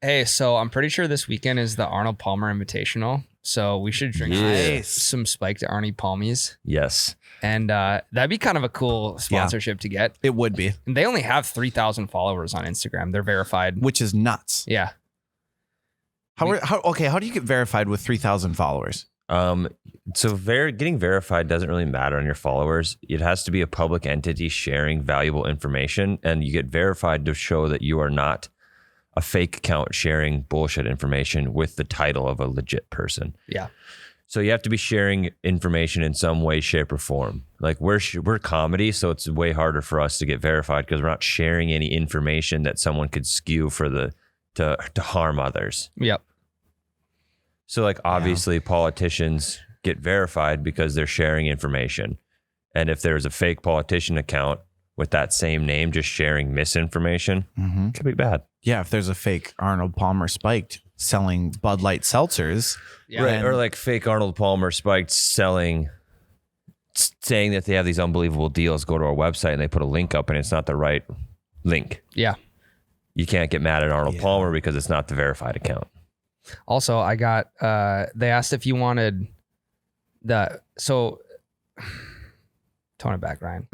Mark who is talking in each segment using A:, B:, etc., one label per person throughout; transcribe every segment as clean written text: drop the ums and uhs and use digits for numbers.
A: Hey, so I'm pretty sure this weekend is the Arnold Palmer Invitational. So we should drink some spiked Arnie Palmies.
B: Yes.
A: And that'd be kind of a cool sponsorship to get.
C: It would be.
A: And they only have 3,000 followers on Instagram. They're verified.
C: Which is nuts.
A: Yeah.
C: How do you get verified with 3,000 followers?
B: So getting verified doesn't really matter on your followers. It has to be a public entity sharing valuable information, and you get verified to show that you are not a fake account sharing bullshit information with the title of a legit person.
A: Yeah.
B: So you have to be sharing information in some way, shape, or form. Like we're comedy, so it's way harder for us to get verified because we're not sharing any information that someone could skew for to harm others.
A: Yep.
B: So like obviously politicians get verified because they're sharing information. And if there's a fake politician account with that same name just sharing misinformation, it could be bad.
C: Yeah, if there's a fake Arnold Palmer spiked selling Bud Light seltzers.
A: Yeah.
B: Right. Or like fake Arnold Palmer spiked saying that they have these unbelievable deals, go to our website and they put a link up and it's not the right link.
A: Yeah.
B: You can't get mad at Arnold Palmer because it's not the verified account.
A: Also, I got, they asked if you wanted tone it back, Ryan.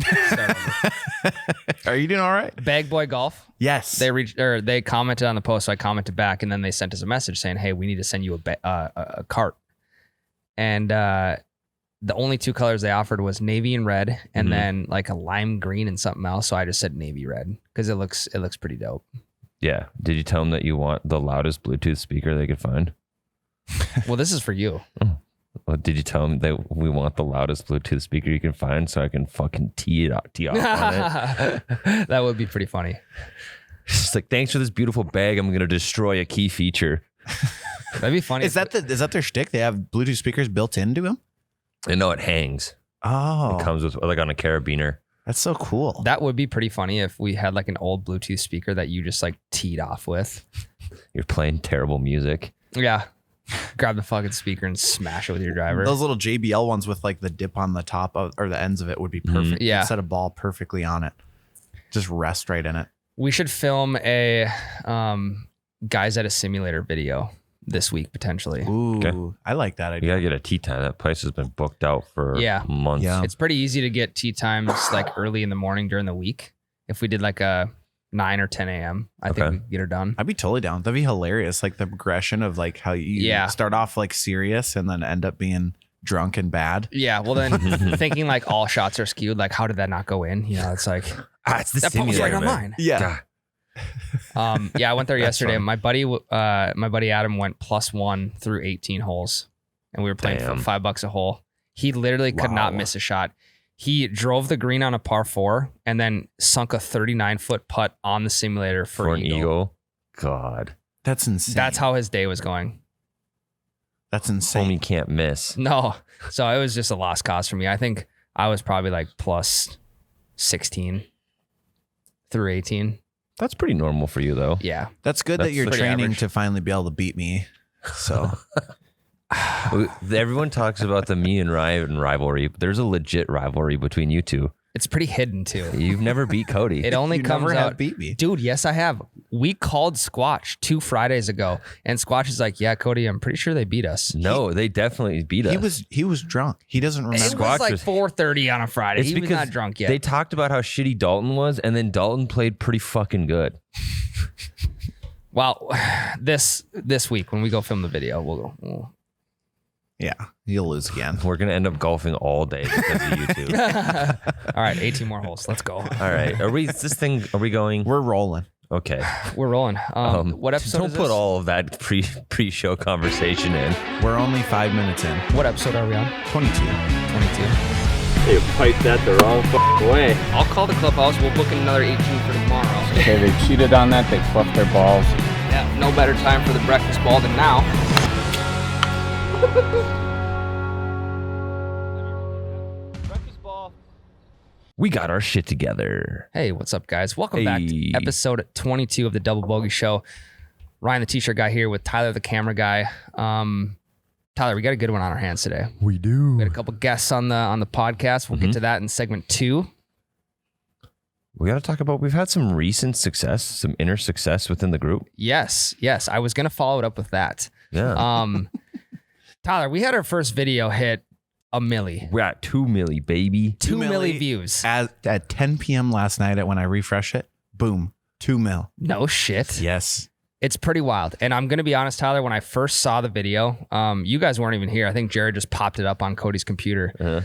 C: Are you doing all right?
A: Bag Boy Golf.
C: Yes.
A: They commented on the post, so I commented back, and then they sent us a message saying, "Hey, we need to send you a cart." And the only two colors they offered was navy and red, and then like a lime green and something else. So I just said navy red because it looks pretty dope. Yeah.
B: Did you tell them that you want the loudest Bluetooth speaker they could find?
A: Well, this is for you.
B: Well, did you tell them that we want the loudest Bluetooth speaker you can find so I can fucking tee off on it?
A: That would be pretty funny.
B: It's like, thanks for this beautiful bag. I'm going to destroy a key feature.
A: That'd be funny.
C: Is that their shtick? They have Bluetooth speakers built into them?
B: And no, it hangs.
C: Oh.
B: It comes with like on a carabiner.
C: That's so cool.
A: That would be pretty funny if we had like an old Bluetooth speaker that you just like teed off with.
B: You're playing terrible music.
A: Yeah. Grab the fucking speaker and smash it with your driver.
C: Those little JBL ones with like the dip on the top or the ends of it would be perfect.
A: Yeah.
C: Set a ball perfectly on it. Just rest right in it.
A: We should film a guys at a simulator video this week potentially.
C: Ooh,
B: Okay.
C: I like that
B: You
C: idea.
B: got to get a tea time. That place has been booked out for months.
C: Yeah.
A: It's pretty easy to get tea times like early in the morning during the week. If we did like a 9 or 10 a.m., I think we could get her done.
C: I'd be totally down. That'd be hilarious. Like the progression of like how you start off like serious and then end up being drunk and bad.
A: Yeah. Well, then thinking like all shots are skewed. Like, how did that not go in? You know, it's like
B: It's the
A: that post right
B: simulator,
A: on
B: man.
A: mine.
C: Yeah.
A: Yeah, I went there yesterday.
C: fun.
A: My buddy Adam went +1 through 18 holes, and we were playing for $5 a hole. He literally could not miss a shot. He drove the green on a par 4 and then sunk a 39-foot putt on the simulator for
B: an eagle. God,
C: That's insane.
A: That's how his day was going.
C: That's insane.
B: homie can't miss.
A: No, so it was just a lost cause for me. I think I was probably like +16 through 18.
B: That's pretty normal for you, though.
A: Yeah.
C: That's good
B: That's
C: that you're
B: pretty
C: training
A: average.
C: to finally be able to beat me. So
B: Everyone talks about the me and Ryan rivalry. But there's a legit rivalry between you two.
A: It's pretty hidden too.
B: You've never beat Cody.
A: It only
C: you
A: comes
C: never have
A: out.
C: beat me.
A: Dude, yes, I have. We called Squatch 2 Fridays ago, and Squatch is like, "Yeah, Cody, I'm pretty sure they beat us."
B: No, they definitely beat us.
C: He was drunk. He doesn't remember.
A: It
B: Squatch
A: was like
B: was-
A: 4:30 on a Friday.
B: It's
A: He was
B: because
A: not drunk yet.
B: They talked about how shitty Dalton was, and then Dalton played pretty fucking good.
A: Well, this week when we go film the video, we'll
C: Yeah, you'll lose again.
B: We're gonna end up golfing all day because of you two.
A: All right, 18 more holes. Let's go.
B: All right, are we going?
C: We're rolling.
B: Okay.
A: We're rolling. What episode
B: Don't
A: is
B: put
A: this?
B: all of that pre-show conversation in.
C: We're only 5 minutes in.
A: What episode are we on?
C: 22.
A: 22.
D: They piped that the wrong way.
A: I'll call the clubhouse. We'll book in another 18 for tomorrow.
D: Okay, they cheated on that. They fluffed their balls.
A: Yeah, no better time for the breakfast ball than now. Breakfast ball.
B: We got our shit together.
A: Hey, what's up, guys? Welcome back to episode 22 of the Double Bogey Show. Ryan, the t-shirt guy, here with Tyler, the camera guy. Tyler, we got a good one on our hands today.
B: We do.
A: We had a couple guests on the podcast. We'll get to that in segment 2.
B: We got to talk about, we've had some recent success, some inner success within the group.
A: Yes. I was going to follow it up with that.
B: Yeah.
A: Tyler, we had our first video hit a milli.
B: We're at 2 milli, baby.
A: 2 milli views.
C: At 10 p.m. last night, when I refresh it, boom, 2 mil.
A: No shit.
C: Yes.
A: It's pretty wild. And I'm going to be honest, Tyler, when I first saw the video, you guys weren't even here. I think Jared just popped it up on Cody's computer.
B: Uh-huh.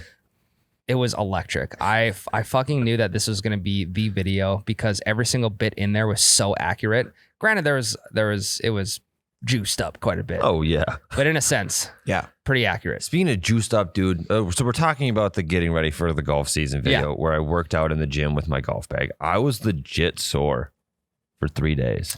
A: It was electric. I fucking knew that this was going to be the video because every single bit in there was so accurate. Granted, it was juiced up quite a bit.
B: Oh, yeah.
A: But in a sense,
C: Yeah.
A: pretty accurate.
B: Speaking of juiced up, dude. So we're talking about the getting ready for the golf season video where I worked out in the gym with my golf bag. I was legit sore for 3 days.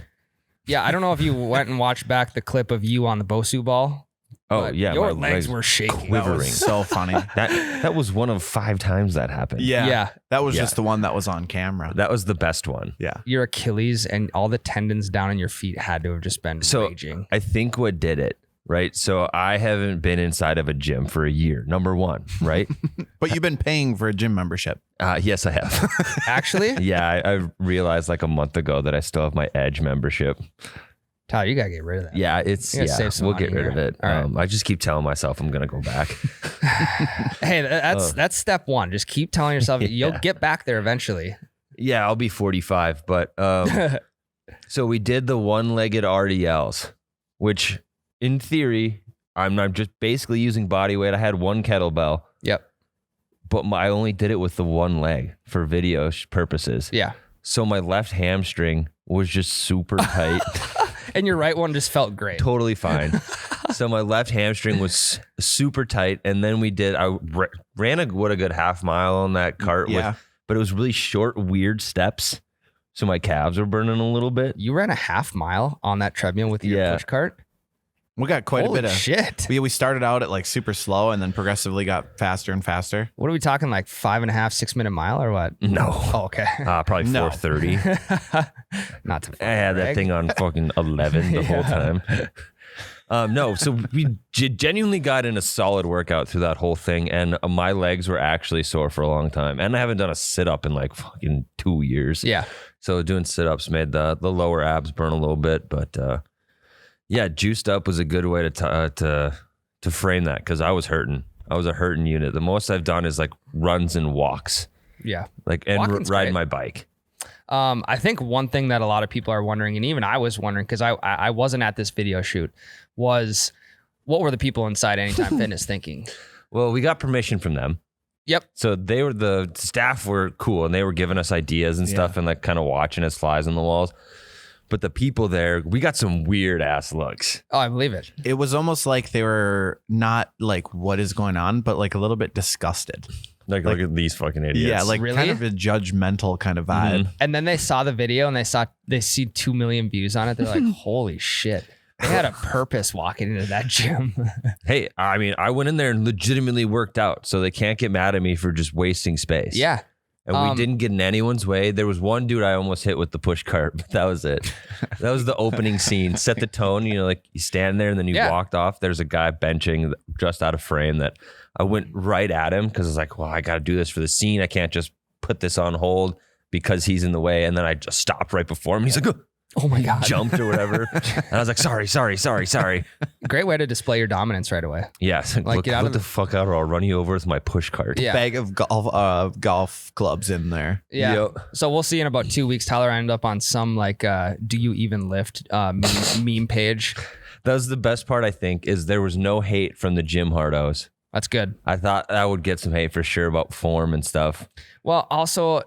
A: Yeah, I don't know if you went and watched back the clip of you on the Bosu ball.
B: Oh, yeah.
A: Your
B: my
A: legs were shaking.
B: quivering.
C: That was so funny.
B: That was one of 5 times that happened.
A: Yeah.
C: That was
B: Yeah.
C: just the one that was on camera.
B: That was the best one.
C: Yeah.
A: Your Achilles and all the tendons down in your feet had to have just been raging.
B: I think what did it, right? So I haven't been inside of a gym for a year, number one, right?
C: But you've been paying for a gym membership.
B: Yes, I have.
A: Actually,
B: Yeah, I realized like a month ago that I still have my Edge membership.
A: Tyler, you got to get rid of that.
B: Yeah,
A: You gotta save some
B: we'll
A: money
B: get rid of
A: here.
B: it.
A: All right.
B: I just keep telling myself I'm going to go back.
A: Hey, that's step one. Just keep telling yourself you'll get back there eventually.
B: Yeah, I'll be 45, but so we did the one-legged RDLs, which in theory, I'm just basically using body weight. I had one kettlebell,
A: Yep.
B: but I only did it with the one leg for video purposes.
A: Yeah.
B: So my left hamstring was just super tight.
A: And your right one just felt great.
B: Totally fine. So my left hamstring was super tight. And then I ran a good half mile on that cart, but it was really short, weird steps. So my calves were burning a little bit.
A: You ran a half mile on that treadmill with your push cart?
C: We got quite
A: Holy
C: a bit of
A: shit.
C: We started out at like super slow and then progressively got faster and faster.
A: What are we talking, like 5.5, 6 minute mile or what?
B: No.
A: Oh, okay.
B: Probably
C: No.
B: 4:30.
A: Not to
B: I had that thing on fucking 11 the whole time. No, so we genuinely got in a solid workout through that whole thing, and my legs were actually sore for a long time. And I haven't done a sit-up in like fucking 2 years.
A: Yeah.
B: So doing sit-ups made the lower abs burn a little bit, but yeah, juiced up was a good way to frame that because I was hurting. I was a hurting unit. The most I've done is like runs and walks,
A: Yeah.
B: like and
A: Walking's
B: riding
A: great.
B: my bike.
A: I think one thing that a lot of people are wondering, and even I was wondering, because I wasn't at this video shoot, was what were the people inside Anytime Fitness thinking?
B: Well, we got permission from them.
A: Yep.
B: So the staff were cool and they were giving us ideas and stuff and like kind of watching us flies on the walls. But the people there, we got some weird ass looks.
A: Oh, I believe it.
C: It was almost like they were not like, what is going on, but like a little bit disgusted.
B: Like look at these fucking idiots.
C: Yeah, like
A: Really?
C: kind of a judgmental kind of vibe.
A: And then they saw the video and they see 2 million views on it. They're like, holy shit. They had a purpose walking into that gym.
B: Hey, I mean, I went in there and legitimately worked out, so they can't get mad at me for just wasting space.
A: Yeah.
B: And we didn't get in anyone's way. There was one dude I almost hit with the push cart, but that was it. That was the opening scene. Set the tone. You know, like you stand there and then you walked off. There's a guy benching just out of frame that I went right at him because I was like, well, I got to do this for the scene. I can't just put this on hold because he's in the way. And then I just stopped right before him. He's like,
A: Oh my God.
B: jumped or whatever. And I was like, sorry.
A: Great way to display your dominance right away.
B: Yeah.
A: Like,
B: Look,
A: get out
B: what
A: of
B: the fuck out or I'll run you over with my push cart.
A: Yeah.
C: Bag of golf clubs in there.
A: Yeah.
B: Yep.
A: So we'll see in about 2 weeks. Tyler ended up on some like, do you even lift meme page.
B: That was the best part, I think, is there was no hate from the gym hardos.
A: That's good.
B: I thought I would get some hate for sure about form and stuff.
A: Well, also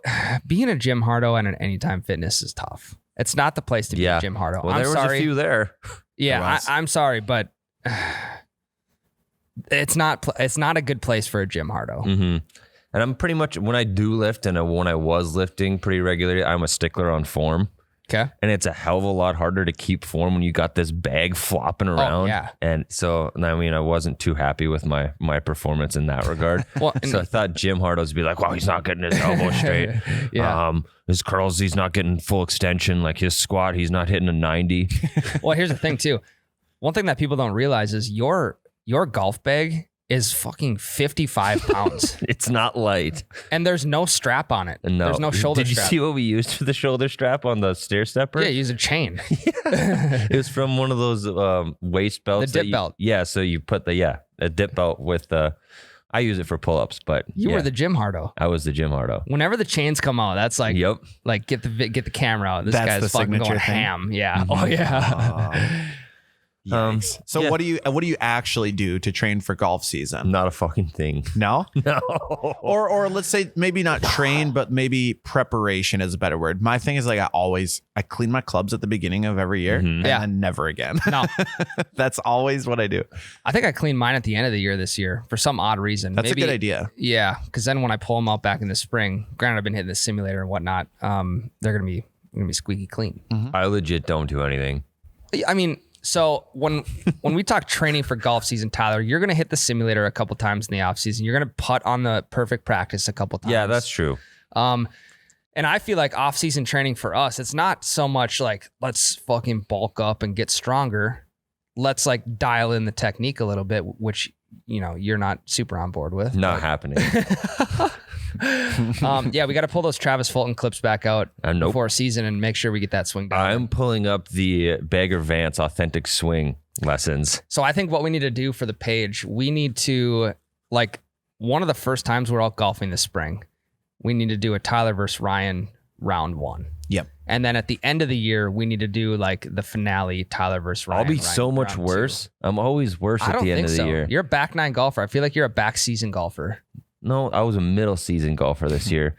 A: being a gym hardo and an Anytime Fitness is tough. It's not the place to be a gym hardo.
B: Well,
A: I'm
B: there was
A: sorry.
B: a few there.
A: Yeah, I'm sorry, but it's not a good place for a gym hardo.
B: Mm-hmm. And I'm pretty much, when I do lift and when I was lifting pretty regularly, I'm a stickler on form.
A: Okay.
B: And it's a hell of a lot harder to keep form when you got this bag flopping around.
A: yeah.
B: And so, I mean, I wasn't too happy with my performance in that regard.
A: Well,
B: so I thought Jim Hardos would be like, wow, he's not getting his elbow straight.
A: Yeah.
B: His curls, he's not getting full extension. Like his squat, he's not hitting a 90.
A: Well, here's the thing too. One thing that people don't realize is your golf bag is fucking 55 pounds.
B: It's not light.
A: And there's no strap on it.
B: No.
A: There's no shoulder
B: Did you
A: strap.
B: see what we used for the shoulder strap on the stair stepper?
A: Yeah, use a chain.
B: It was from one of those waist belts.
A: The dip belt.
B: Yeah, so you put a dip belt with I use it for pull-ups, but
A: You were the gym hardo.
B: I was the gym hardo.
A: Whenever the chains come out, that's like,
B: Yep.
A: like get the camera out. This
C: That's
A: guy's
C: the
A: fucking
C: signature
A: going
C: thing?
A: ham. Yeah. Oh yeah.
C: Yikes. So
B: yeah.
C: what do you actually do to train for golf season?
B: Not a fucking thing.
C: No?
B: No.
C: Or let's say maybe not train, but maybe preparation is a better word. My thing is like I clean my clubs at the beginning of every year and
A: Yeah.
C: then never again.
A: No,
C: That's always what I do.
A: I think I cleaned mine at the end of the year this year for some odd reason.
C: That's
A: Maybe,
C: a good idea.
A: Yeah, because then when I pull them out back in the spring, granted I've been hitting the simulator and whatnot, they're gonna be squeaky clean.
B: I legit don't do anything.
A: I mean, so when we talk training for golf season, Tyler, you're gonna hit the simulator a couple times in the off season. You're gonna putt on the perfect practice a couple times.
B: Yeah, that's true.
A: And I feel like off season training for us, it's not so much like let's fucking bulk up and get stronger. Let's like dial in the technique a little bit, which you're not super on board with.
B: Not happening.
A: Yeah, we got to pull those Travis Fulton clips back out
B: Nope.
A: before season and make sure we get that swing down.
B: I'm pulling up the Bagger Vance authentic swing lessons.
A: So I think what we need to do for the page, we need to, like, one of the first times we're out golfing this spring, we need to do a Tyler versus Ryan round 1.
C: Yep.
A: And then at the end of the year, we need to do like the finale, Tyler versus Ryan.
B: I'll be
A: Ryan
B: so much
A: round
B: worse. I'm always worse
A: I
B: at
A: don't
B: the end
A: think
B: of the
A: so.
B: year.
A: You're a back 9 golfer. I feel like you're a back season golfer.
B: No, I was a middle season golfer this year.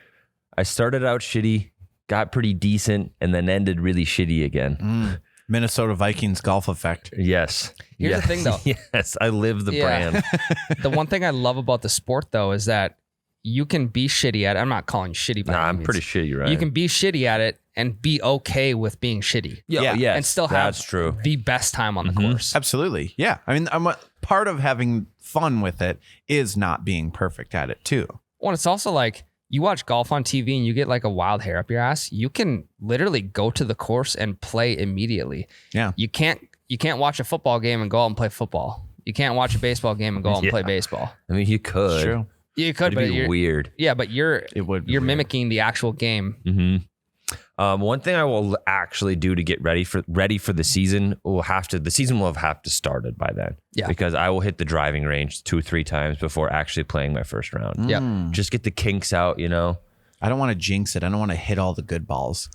B: I started out shitty, got pretty decent, and then ended really shitty again.
C: Minnesota Vikings golf effect.
B: Yes.
A: Here's
B: Yes.
A: the thing, though.
B: Yes, I live the
A: Yeah.
B: brand.
A: The one thing I love about the sport, though, is that you can be shitty at it. I'm not calling you shitty, by
B: Nah,
A: any
B: I'm
A: means.
B: pretty shitty, right?
A: You can be shitty at it and be okay with being shitty.
C: Yeah.
B: yes,
A: And still have
B: that's true.
A: the best time on the course.
C: Absolutely. Yeah. I mean, part of having fun with it is not being perfect at it too.
A: Well, it's also like you watch golf on TV and you get like a wild hair up your ass. You can literally go to the course and play immediately.
C: Yeah.
A: You can't watch a football game and go out and play football. You can't watch a baseball game and go out and play baseball.
B: I mean, you could.
C: It's true.
A: You could,
B: It'd
A: but
B: be
A: you're
B: weird.
A: Yeah, but you're
C: would be
A: you're
C: weird.
A: mimicking the actual game.
B: Mm-hmm. One thing I will actually do to get ready for the season the season will have to started by then.
A: Yeah.
B: Because I will hit the driving range 2-3 times before actually playing my first round.
A: Yeah.
B: Just get the kinks out,
C: I don't want to jinx it. I don't want to hit all the good balls.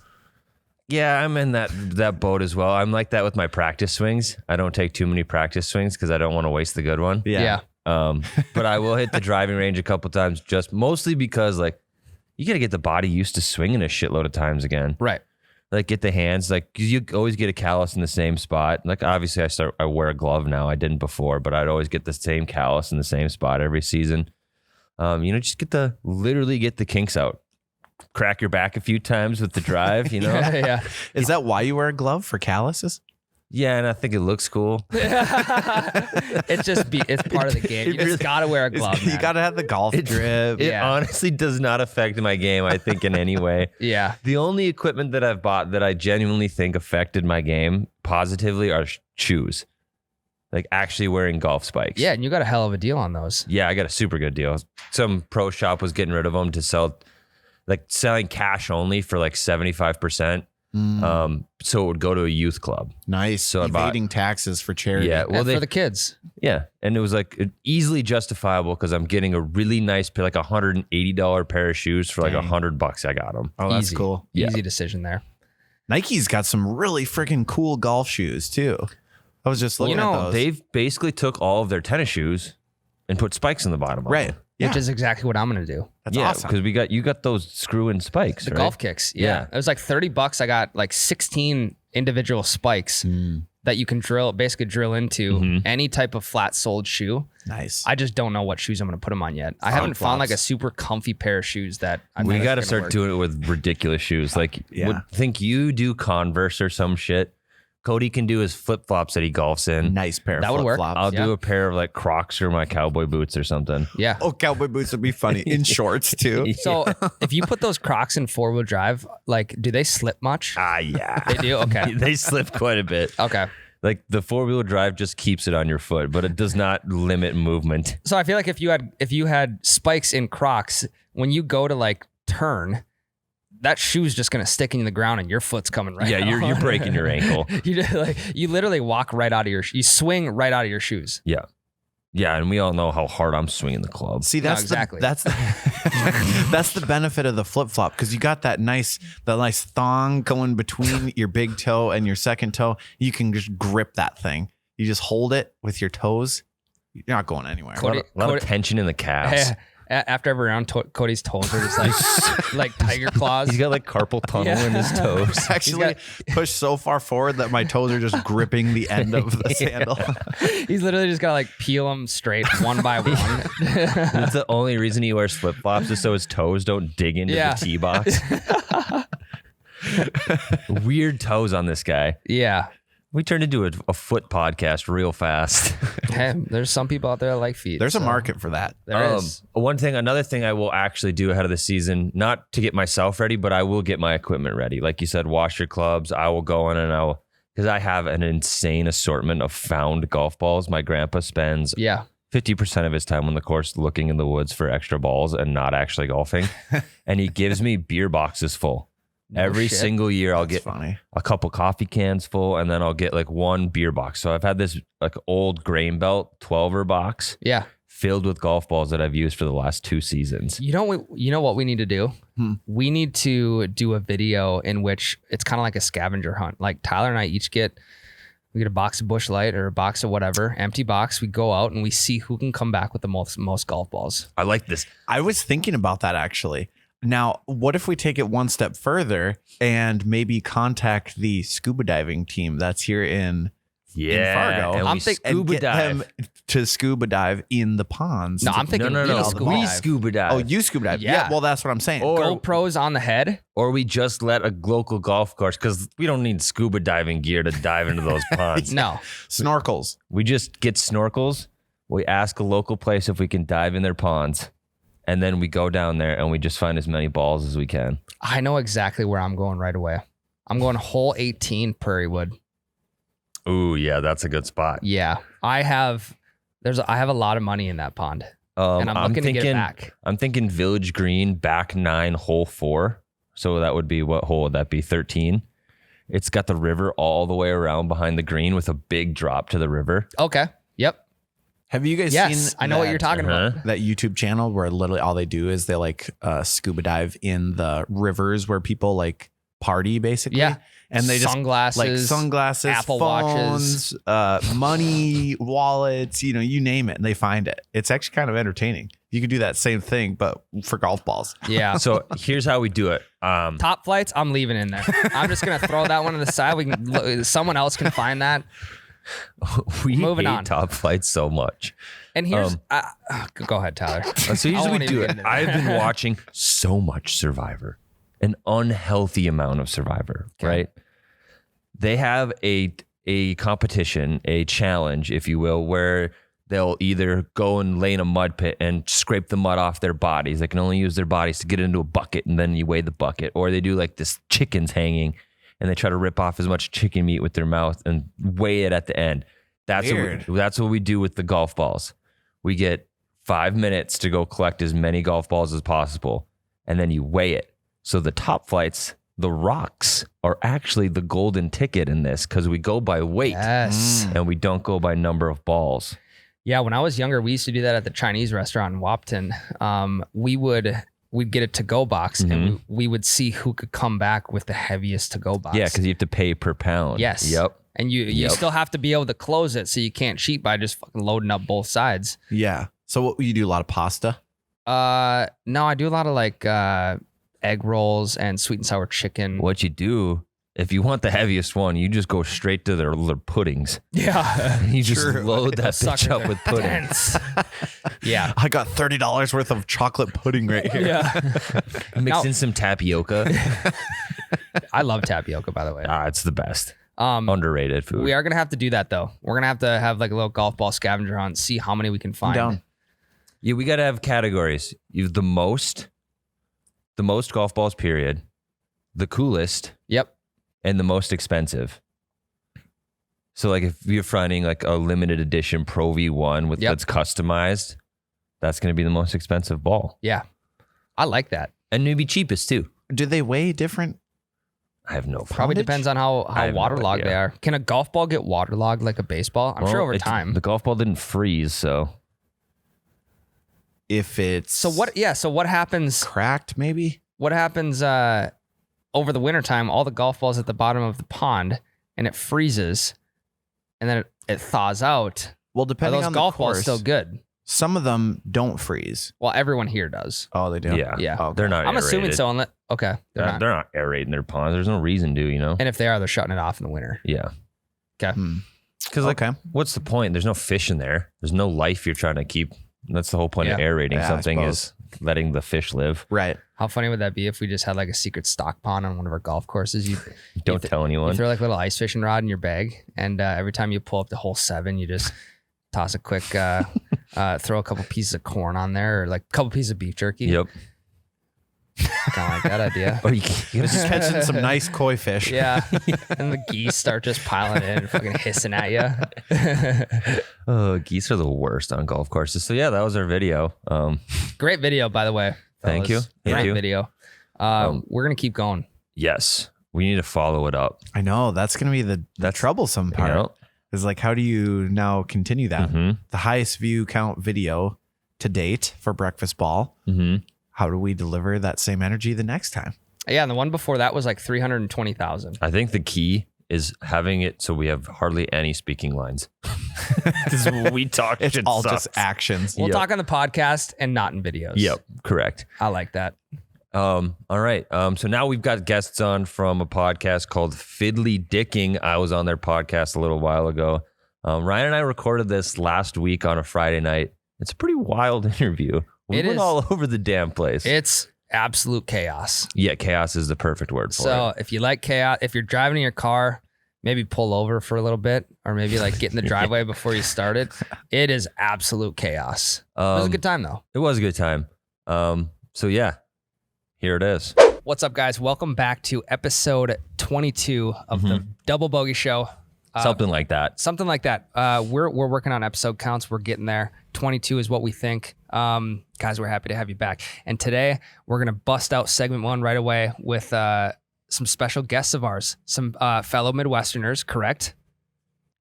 B: Yeah, I'm in that boat as well. I'm like that with my practice swings. I don't take too many practice swings because I don't want to waste the good one.
A: Yeah.
B: But I will hit the driving range a couple times, just mostly because like you got to get the body used to swinging a shitload of times again.
A: Right.
B: Like get the hands, like 'cause you always get a callus in the same spot. Like obviously I wear a glove now. I didn't before, but I'd always get the same callus in the same spot every season. Just literally get the kinks out. Crack your back a few times with the drive,
A: Yeah.
C: Is that why you wear a glove for calluses?
B: Yeah, and I think it looks cool.
A: It's part of the game. You just gotta wear a glove.
C: You
A: Man.
C: got to have the golf grip.
B: It
A: Yeah.
B: honestly does not affect my game, I think, in any way.
A: Yeah.
B: The only equipment that I've bought that I genuinely think affected my game positively are shoes. Like actually wearing golf spikes.
A: Yeah, and you got a hell of a deal on those.
B: Yeah, I got a super good deal. Some pro shop was getting rid of them to sell, like selling cash only for like 75%. So it would go to a youth club.
C: Nice.
B: So I bought-
C: evading taxes for charity.
B: Yeah, well,
A: And for the kids.
B: yeah, and it was like easily justifiable because I'm getting a really nice, like $180 pair of shoes for like
C: Dang.
B: $100. I got them.
C: Oh, that's
A: Easy.
C: cool.
B: Yeah.
A: Easy decision there.
C: Nike's got some really freaking cool golf shoes too. I was just looking at those.
B: They've basically took all of their tennis shoes and put spikes in the bottom. Of
C: Right.
B: them.
C: Yeah.
A: Which is exactly what I'm gonna do.
C: That's
B: Yeah,
C: awesome.
B: because you got those screw-in spikes.
A: The
B: right?
A: golf kicks. Yeah.
B: Yeah.
A: It was like $30. I got like 16 individual spikes that you can basically drill into any type of flat soled shoe.
C: Nice.
A: I just don't know what shoes I'm going to put them on yet. I haven't found like a super comfy pair of shoes that
B: We got to start doing it with ridiculous shoes. Like,
C: Yeah.
B: would think you do Converse or some shit. Cody can do his flip flops that he golfs in.
C: Nice pair of
A: That would work.
C: flip-flops.
B: I'll
A: Yeah.
B: do a pair of like Crocs or my cowboy boots or something.
A: Yeah.
C: Oh, cowboy boots would be funny in shorts too.
A: So if you put those Crocs in 4-wheel drive, like, do they slip much?
B: Yeah.
A: They do? Okay.
B: They slip quite a bit.
A: Okay.
B: Like the 4-wheel drive just keeps it on your foot, but it does not limit movement.
A: So I feel like if you had spikes in Crocs, when you go to like turn, that shoe's just gonna stick in the ground and your foot's coming right.
B: Yeah, you're breaking your ankle.
A: You literally walk right out of you swing right out of your shoes.
B: Yeah. Yeah, and we all know how hard I'm swinging the club.
C: See, that's
A: exactly.
C: that's the benefit of the flip flop, because you got that nice thong going between your big toe and your second toe. You can just grip that thing. You just hold it with your toes. You're not going anywhere.
B: A lot of tension in the calves.
A: After every round, Cody's toes are just like tiger claws.
B: He's got like carpal tunnel in his toes.
C: Actually pushed so far forward that my toes are just gripping the end of the sandal.
A: He's literally just gotta like peel them straight one by one.
B: That's the only reason he wears flip flops, is so his toes don't dig into the tee box. Weird toes on this guy.
A: Yeah.
B: We turned into a foot podcast real fast.
A: Hey, there's some people out there that like feet.
C: There's a market for that.
A: There is.
B: Another thing I will actually do ahead of the season, not to get myself ready, but I will get my equipment ready. Like you said, wash your clubs. I will go in and because I have an insane assortment of found golf balls. My grandpa spends 50% of his time on the course looking in the woods for extra balls and not actually golfing. And he gives me beer boxes full. Every single year I'll get a couple coffee cans full, and then I'll get like one beer box. So I've had this like old grain belt 12er box filled with golf balls that I've used for the last 2 seasons.
A: You know what we need to do? We need to do a video in which it's kind of like a scavenger hunt. Like Tyler and I each get a box of Busch Light or a box of whatever, empty box. We go out and we see who can come back with the most golf balls.
B: I like this.
C: I was thinking about that actually. Now, what if we take it one step further and maybe contact the scuba diving team that's here in Fargo?
B: And
A: I'm thinking
C: and get them to scuba dive in the ponds.
A: No, I'm thinking
B: no. We scuba dive.
C: Oh, you scuba dive?
A: Yeah.
C: Well, that's what I'm saying.
A: GoPros on the head.
B: Or we just let a local golf course, because we don't need scuba diving gear to dive into those ponds.
A: No.
C: Snorkels.
B: We just get snorkels. We ask a local place if we can dive in their ponds. And then we go down there and we just find as many balls as we can.
A: I know exactly where I'm going right away. I'm going hole 18 Prairie Wood.
B: Ooh, yeah, that's a good spot.
A: Yeah. I have a lot of money in that pond. And I'm looking to get it back.
B: I'm thinking Village Green, back 9, hole 4. So that would be, what hole would that be? 13. It's got the river all the way around behind the green with a big drop to the river.
A: Okay. Yep.
C: Have you guys seen
A: I know what you're talking about.
C: that YouTube channel where literally all they do is they like scuba dive in the rivers where people like party basically?
A: Yeah.
C: And they
A: sunglasses, Apple
C: phones, money, wallets, you name it, and they find it. It's actually kind of entertaining. You could do that same thing, but for golf balls.
A: Yeah.
B: So here's how we do it.
A: Top flights, I'm leaving in there. I'm just gonna throw that one on the side. Someone else can find that.
B: We
A: Moving
B: hate
A: on.
B: Top Flight so much.
A: And here's go ahead, Tyler.
B: So here's what we do it. I've been watching so much Survivor, an unhealthy amount of Survivor, right? They have a competition, a challenge, if you will, where they'll either go and lay in a mud pit and scrape the mud off their bodies. They can only use their bodies to get into a bucket, and then you weigh the bucket. Or they do like this chickens hanging, and they try to rip off as much chicken meat with their mouth and weigh it at the end. That's what we do with the golf balls. We get 5 minutes to go collect as many golf balls as possible, and then you weigh it. So the top flights, the rocks, are actually the golden ticket in this, because we go by weight.
A: Yes.
B: And we don't go by number of balls.
A: Yeah, when I was younger, we used to do that at the Chinese restaurant in Wapton. We'd get a to-go box, and we would see who could come back with the heaviest to-go box.
B: Yeah, because you have to pay per pound.
A: Yes.
B: Yep.
A: And you still have to be able to close it, so you can't cheat by just fucking loading up both sides.
C: Yeah. So what you do, a lot of pasta?
A: No, I do a lot of like egg rolls and sweet and sour chicken.
B: What you do, if you want the heaviest one, you just go straight to their puddings.
A: Yeah.
B: You just load that bitch up with pudding.
A: Yeah.
C: I got $30 worth of chocolate pudding right here.
A: Yeah.
B: Mix in some tapioca.
A: I love tapioca, by the way.
B: It's the best. Underrated food.
A: We are gonna have to do that though. We're gonna have to have like a little golf ball scavenger hunt, see how many we can find.
C: Down.
B: Yeah, we got to have categories. The most golf balls, period. The coolest.
A: Yep.
B: And the most expensive. So like if you're finding like a limited edition Pro V1 with that's customized, that's going to be the most expensive ball.
A: Yeah. I like that.
B: And maybe cheapest too.
C: Do they weigh different?
B: I have no
A: Probably
C: Poundage?
A: depends on how
B: have no
A: waterlogged
B: idea.
A: they are. Can a golf ball get waterlogged like a baseball? I'm sure over time.
B: The golf ball didn't freeze, so
C: If it's
A: So what happens
C: cracked, maybe?
A: what happens over the wintertime, all the golf balls at the bottom of the pond and it freezes and then it thaws out.
C: Well,
A: Are
C: depending
A: those
C: on
A: golf
C: the
A: balls
C: course,
A: still good?
C: some of them don't freeze.
A: Well, everyone here does.
C: Oh, they do?
B: yeah.
A: Yeah.
C: Okay.
B: They're not
A: I'm assuming
B: aerated.
A: so. Okay. They're
B: They're
A: not.
B: not aerating their ponds. There's no reason to, you know?
A: And if they are, they're shutting it off in the winter.
B: Yeah.
A: Okay.
B: Because like, what's the point? There's no fish in there. There's no life you're trying to keep. That's the whole point of
A: Yeah.
B: aerating
C: Yeah, I
B: something
C: suppose.
B: is letting the fish live.
C: Right.
A: How funny would that be if we just had like a secret stock pond on one of our golf courses? You
B: Don't tell anyone.
A: You throw like a little ice fishing rod in your bag, and every time you pull up the hole 7, you just toss a quick, throw a couple pieces of corn on there, or like a couple pieces of beef jerky.
B: Yep.
A: Kind of like that idea.
B: Or you
C: Just catching some nice koi fish.
A: Yeah. And the geese start just piling in and fucking hissing at you.
B: Oh, geese are the worst on golf courses. So yeah, that was our video.
A: Great video, by the way.
B: Thank
A: fellas.
B: you.
A: Great
B: Thank you.
A: video. We're going to keep going.
B: Yes, we need to follow it up.
C: I know. That's going to be the troublesome
B: You
C: part.
B: know?
C: Is like, how do you now continue that?
B: Mhm.
C: The highest view count video to date for Breakfast Ball.
B: Mhm.
C: How do we deliver that same energy the next time?
A: Yeah, and the one before that was like 320,000.
B: I think the key is having it so we have hardly any speaking lines. Because we talk,
C: It's
B: shit
C: all
B: sucks.
C: just actions.
A: We'll
B: Yep.
A: talk on the podcast and not in videos.
B: Yep, correct.
A: I like that.
B: All right. So now we've got guests on from a podcast called Fiddly Dicking. I was on their podcast a little while ago. Ryan and I recorded this last week on a Friday night. It's a pretty wild interview. We
A: It
B: went
A: is.
B: all over the damn place.
A: It's absolute chaos.
B: Yeah, chaos is the perfect word for
A: So
B: it.
A: if you like chaos, if you're driving in your car, maybe pull over for a little bit, or maybe like get in the driveway before you start it. It is absolute chaos. It was a good time though.
B: It was a good time. So yeah, here it is.
A: What's up, guys? Welcome back to episode 22 of the Double Bogey Show.
B: Something like that.
A: Something like that. We're working on episode counts. We're getting there. 22 is what we think. Guys, we're happy to have you back. And today we're gonna bust out segment 1 right away with some special guests of ours, some fellow Midwesterners, correct?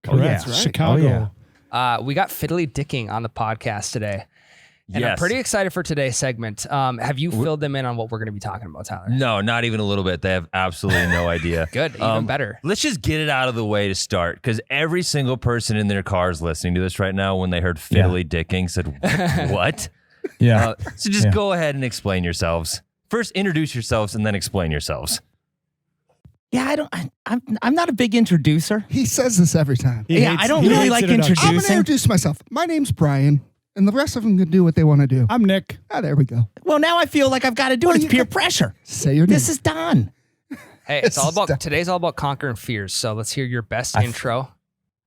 E: Correct.
F: Right.
E: Chicago.
A: We got Fiddly Dicking on the podcast today. And I'm
B: Yes.
A: pretty excited for today's segment. Have you filled them in on what we're going to be talking about, Tyler?
B: No, not even a little bit. They have absolutely no idea.
A: Good, even better.
B: Let's just get it out of the way to start, because every single person in their cars listening to this right now, when they heard Fiddly Dicking, said, "What?"
E: Yeah.
B: So just
E: Yeah.
B: go ahead and explain yourselves. First, introduce yourselves, and then explain yourselves.
F: Yeah, I'm not a big introducer.
G: He says this every time.
F: I don't
E: he
F: really
E: hates
F: like
E: introductions.
G: I'm going to
F: introducing.
G: introduce myself. My name's Brian, and the rest of them can do what they want to do.
E: I'm Nick.
G: There we go.
F: Well, now I feel like I've got to do it. It's peer pressure.
G: Say your name.
F: This is done.
A: Hey, today's all about conquering fears. So let's hear your best intro.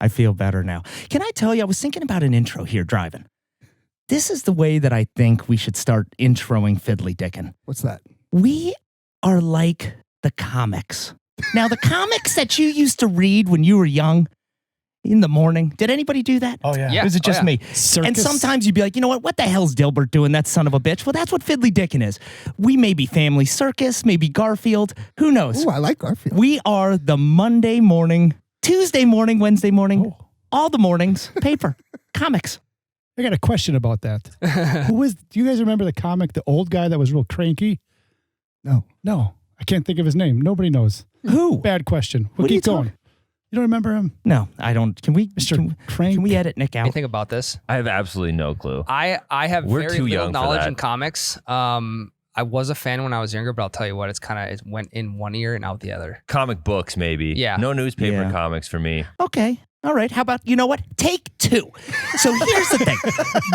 F: I feel better now. Can I tell you, I was thinking about an intro here driving. This is the way that I think we should start introing Fiddly Dickin'.
G: What's that?
F: We are like the comics. Now, the comics that you used to read when you were young in the morning, did anybody do that?
E: Oh, yeah.
A: Yeah.
F: Or is it just me?
E: Circus.
F: And sometimes you'd be like, you know what the hell's Dilbert doing, that son of a bitch? Well, that's what Fiddly Dickin' is. We may be Family Circus, maybe Garfield. Who knows?
G: Ooh, I like Garfield.
F: We are the Monday morning, Tuesday morning, Wednesday morning, all the mornings, paper, comics.
E: I got a question about that. Do you guys remember the comic, the old guy that was real cranky? No. I can't think of his name. Nobody knows.
F: Who?
E: Bad question. We'll
F: What are you
E: keep going.
F: talking-
E: You don't remember him?
F: No, I don't. Can we,
E: Mr. Crank?
F: can we edit Nick out?
A: Anything about this?
B: I have absolutely no clue.
A: I have
B: We're
A: very
B: too
A: little
B: young for
A: knowledge
B: that.
A: in comics. I was a fan when I was younger, but I'll tell you what, it went in one ear and out the other.
B: Comic books, maybe.
A: Yeah.
B: No newspaper
F: Yeah.
B: comics for me.
F: Okay. All right. How about, you know what? Take 2. So here's the thing.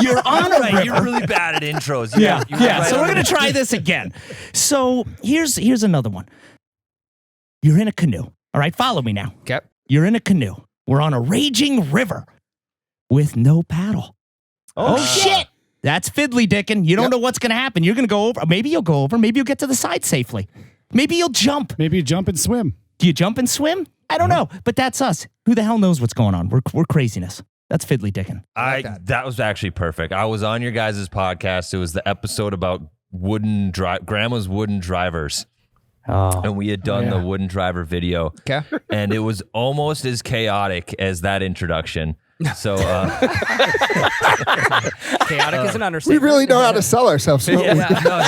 F: You're on a
B: Right,
F: river.
B: you're really bad at intros.
F: Yeah.
B: You're right
F: So
B: on
F: we're going to
B: the-
F: try this again. So here's another one. You're in a canoe. All right. Follow me now.
A: Okay.
F: You're in a canoe. We're on a raging river with no paddle. Oh, shit. That's Fiddly Dickin'. You don't know what's going to happen. You're going to go over. Maybe you'll go over. Maybe you'll get to the side safely. Maybe you'll jump.
E: Maybe you jump and swim.
F: Do you jump and swim? I don't know, but that's us. Who the hell knows what's going on? We're craziness. That's Fiddly Dicking.
B: That was actually perfect. I was on your guys' podcast. It was the episode about grandma's wooden drivers.
F: Oh.
B: And we had done the wooden driver video.
A: Okay.
B: And it was almost as chaotic as that introduction. So
A: Chaotic is an
G: We
A: understatement.
G: really know how to sell ourselves. Don't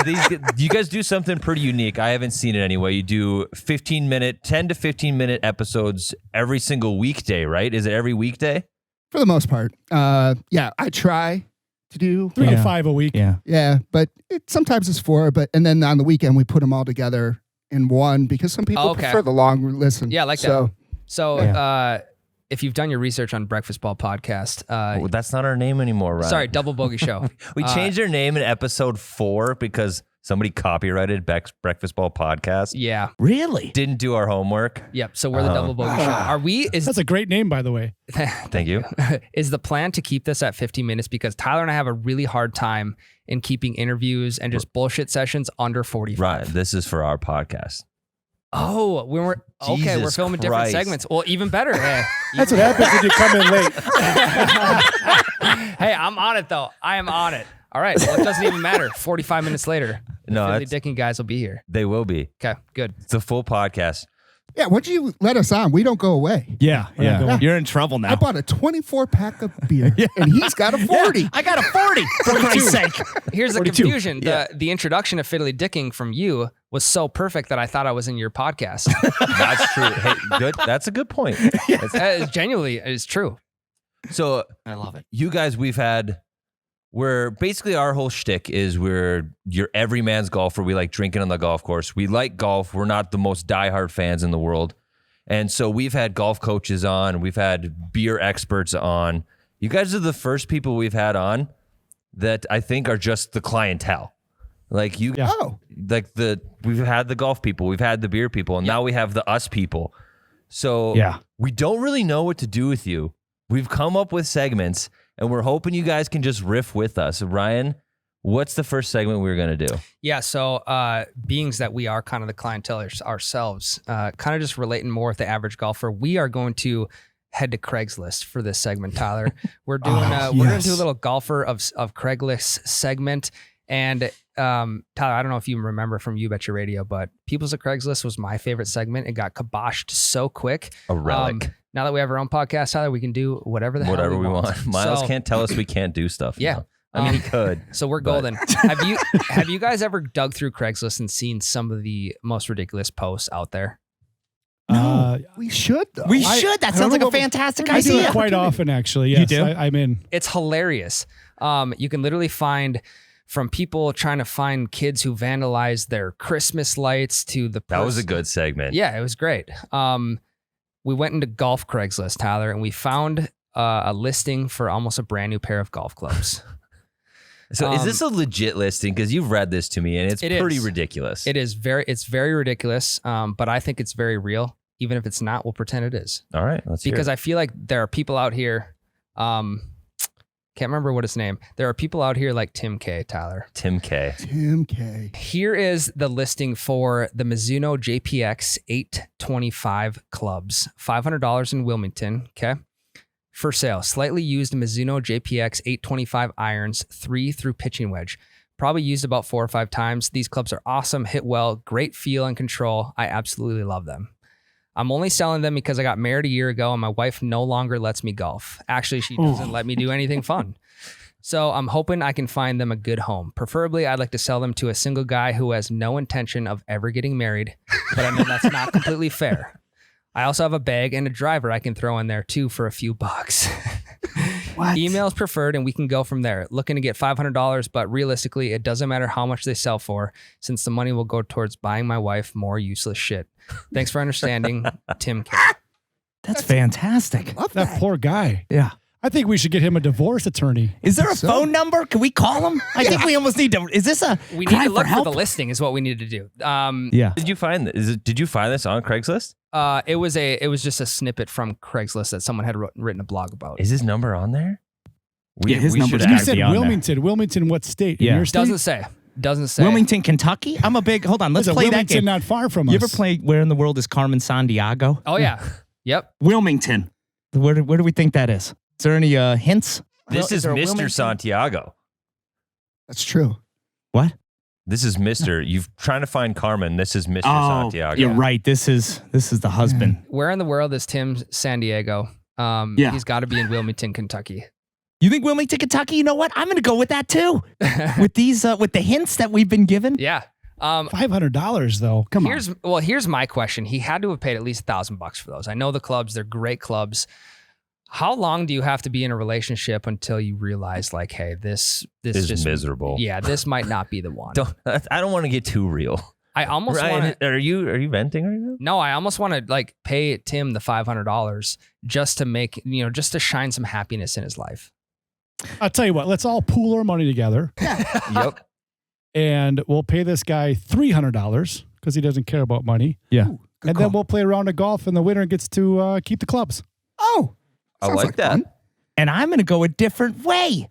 G: we?
B: you guys do something pretty unique. I haven't seen it anyway. You do 10 to 15 minute episodes every single weekday, right? Is it every weekday?
G: For the most part. Yeah, I try to do
E: 3 to 5 a week.
F: Yeah.
G: Yeah, but sometimes it's 4. And then on the weekend we put them all together in one because some people prefer the long listen.
A: Yeah, I like that. So if you've done your research on Breakfast Ball Podcast,
B: Well, that's not our name anymore, right?
A: sorry, Double Bogey Show.
B: We changed our name in episode 4 because somebody copyrighted Breakfast Ball Podcast.
A: Yeah.
F: Really?
B: Didn't do our homework.
A: Yep. So we're the Double Bogey Show. Are we?
E: That's a great name, by the way.
B: Thank you.
A: Is the plan to keep this at 15 minutes? Because Tyler and I have a really hard time in keeping interviews and just bullshit sessions under 45.
B: Right. This is for our podcast.
A: Oh, we're
B: Jesus
A: filming different
B: Christ.
A: segments. Well, even better. Hey,
E: That's what happens when you come in late.
A: hey, I'm on it though. I am on it. All right. Well, it doesn't even matter. 45 minutes later, the
B: No,
A: Fiddly
B: that's-
A: Dicking guys will be here.
B: They will be.
A: Okay, good.
B: It's a full podcast.
G: Yeah, once you let us on, we don't go away.
F: Yeah.
E: Yeah.
F: You're in trouble now.
G: I bought a 24-pack of beer, and he's got a 40.
F: I got a 40, for Christ's sake.
A: Here's the
E: 42.
A: confusion. The introduction of Fiddly Dicking from you was so perfect that I thought I was in your podcast.
B: That's true. Hey, good. That's a good point.
A: Genuinely, it's true.
B: So
F: I love it.
B: you guys, we're basically our whole shtick is you're every man's golfer. We like drinking on the golf course. We like golf. We're not the most diehard fans in the world. And so we've had golf coaches on. We've had beer experts on. You guys are the first people we've had on that I think are just the clientele. Like you,
E: Yeah.
G: Oh,
B: we've had the golf people, we've had the beer people, and now we have the us people. So
F: Yeah.
B: we don't really know what to do with you. We've come up with segments, and we're hoping you guys can just riff with us. Ryan, what's the first segment we're going to do?
A: Yeah, so beings that we are kind of the clientele ourselves, kind of just relating more with the average golfer, we are going to head to Craigslist for this segment, Tyler. We're doing we're going to do a little golfer of Craigslist segment. And Tyler, I don't know if you remember from You Bet Your Radio, but People's of Craigslist was my favorite segment. It got kiboshed so quick.
B: A relic.
A: Now that we have our own podcast, Tyler, we can do whatever the
B: Whatever
A: hell
B: we want. Miles
A: So-
B: can't tell us we can't do stuff.
A: Yeah.
B: now. I mean, he could.
A: So we're
B: but-
A: golden. Have you guys ever dug through Craigslist and seen some of the most ridiculous posts out there?
E: No,
G: we should, though.
F: We should. That
G: I
F: sounds
G: don't
F: like
G: know
F: a
G: what we-
F: fantastic
E: I do
F: idea.
E: it quite often, actually. Yes,
F: You do?
E: I'm in.
A: It's hilarious. You can literally find from people trying to find kids who vandalized their Christmas lights to the
B: That was a
A: person-
B: good segment.
A: Yeah, it was great. We went into golf Craigslist, Tyler, and we found a listing for almost a brand new pair of golf clubs.
B: So is this a legit listing? Because you've read this to me, and it's
A: It
B: pretty
A: is.
B: ridiculous.
A: It's very ridiculous, but I think it's very real. Even if it's not, we'll pretend it is.
B: All right, let's
A: Because
B: hear
A: I feel like there are people out here, can't remember what his name. There are people out here like Tim K, Tyler.
B: it. Tim K.
G: Tim K.
A: Here is the listing for the Mizuno JPX 825 clubs. $500 in Wilmington, okay? For sale, slightly used Mizuno JPX 825 irons, 3 through pitching wedge. Probably used about 4 or 5 times. These clubs are awesome, hit well, great feel and control. I absolutely love them. I'm only selling them because I got married a year ago and my wife no longer lets me golf. Actually, she doesn't let me do anything fun. So I'm hoping I can find them a good home. Preferably, I'd like to sell them to a single guy who has no intention of ever getting married, but I know that's not completely fair. I also have a bag and a driver I can throw in there too for a few bucks.
G: What?
A: Emails preferred, and we can go from there. Looking to get $500, but realistically, it doesn't matter how much they sell for, since the money will go towards buying my wife more useless shit. Thanks for understanding, Tim K.
F: That's fantastic.
G: Love
E: That
G: that.
E: poor guy.
F: Yeah.
E: I think we should get him a divorce attorney.
F: Is there a
G: So-
F: phone number? Can we call him? I think we almost need to. Is this a
A: We need
F: cry
A: to look for
F: help?
A: the listing is what we need to do.
F: Yeah.
B: Did you find this? Did you find this on Craigslist?
A: It was just a snippet from Craigslist that someone had written a blog about.
B: Is his number on there?
F: Yeah, his number's
B: should
E: You
F: gotta
B: ask-
E: said
F: be on there.
E: Wilmington. Wilmington, what state? In
F: Yeah.
E: your state?
A: Doesn't say.
F: Wilmington, Kentucky. I'm a big. Hold on. Let's
E: There's a
F: play that
E: Wilmington
F: game.
E: not far from
F: You
E: us.
F: ever play Where in the World is Carmen Sandiego?
A: Oh yeah. Yep.
F: Wilmington. Where do we think that is? Is there any hints?
B: This is
F: there a
B: Mr.
F: Wilmington?
B: Santiago.
G: That's true.
F: What?
B: This is Mr. You've trying to find Carmen. This is Mr.
F: Oh,
B: Santiago.
F: you're right. This is the husband.
A: Where in the world is Tim San Diego?
F: Yeah.
A: He's got to be in Wilmington, Kentucky.
F: You think Wilmington, Kentucky? You know what? I'm going to go with that too. With these, with the hints that we've been given.
A: Yeah.
E: $500 though. Come on.
A: Here's my question. He had to have paid at least $1,000 for those. I know the clubs; they're great clubs. How long do you have to be in a relationship until you realize, like, hey, this
B: is
A: just
B: miserable.
A: Yeah, this might not be the one.
B: I don't want to get too real.
A: I almost
B: Ryan,
A: want to.
B: are you venting right now?
A: No, I almost want to like pay Tim the $500 just to make just to shine some happiness in his life.
E: I'll tell you what. Let's all pool our money together,
B: Yep.
E: and we'll pay this guy $300 because he doesn't care about money.
F: Yeah.
E: And then we'll play a round of golf, and the winner gets to keep the clubs.
G: Oh,
B: I
G: sounds
B: like that.
G: fun.
F: And I'm going to go a different way.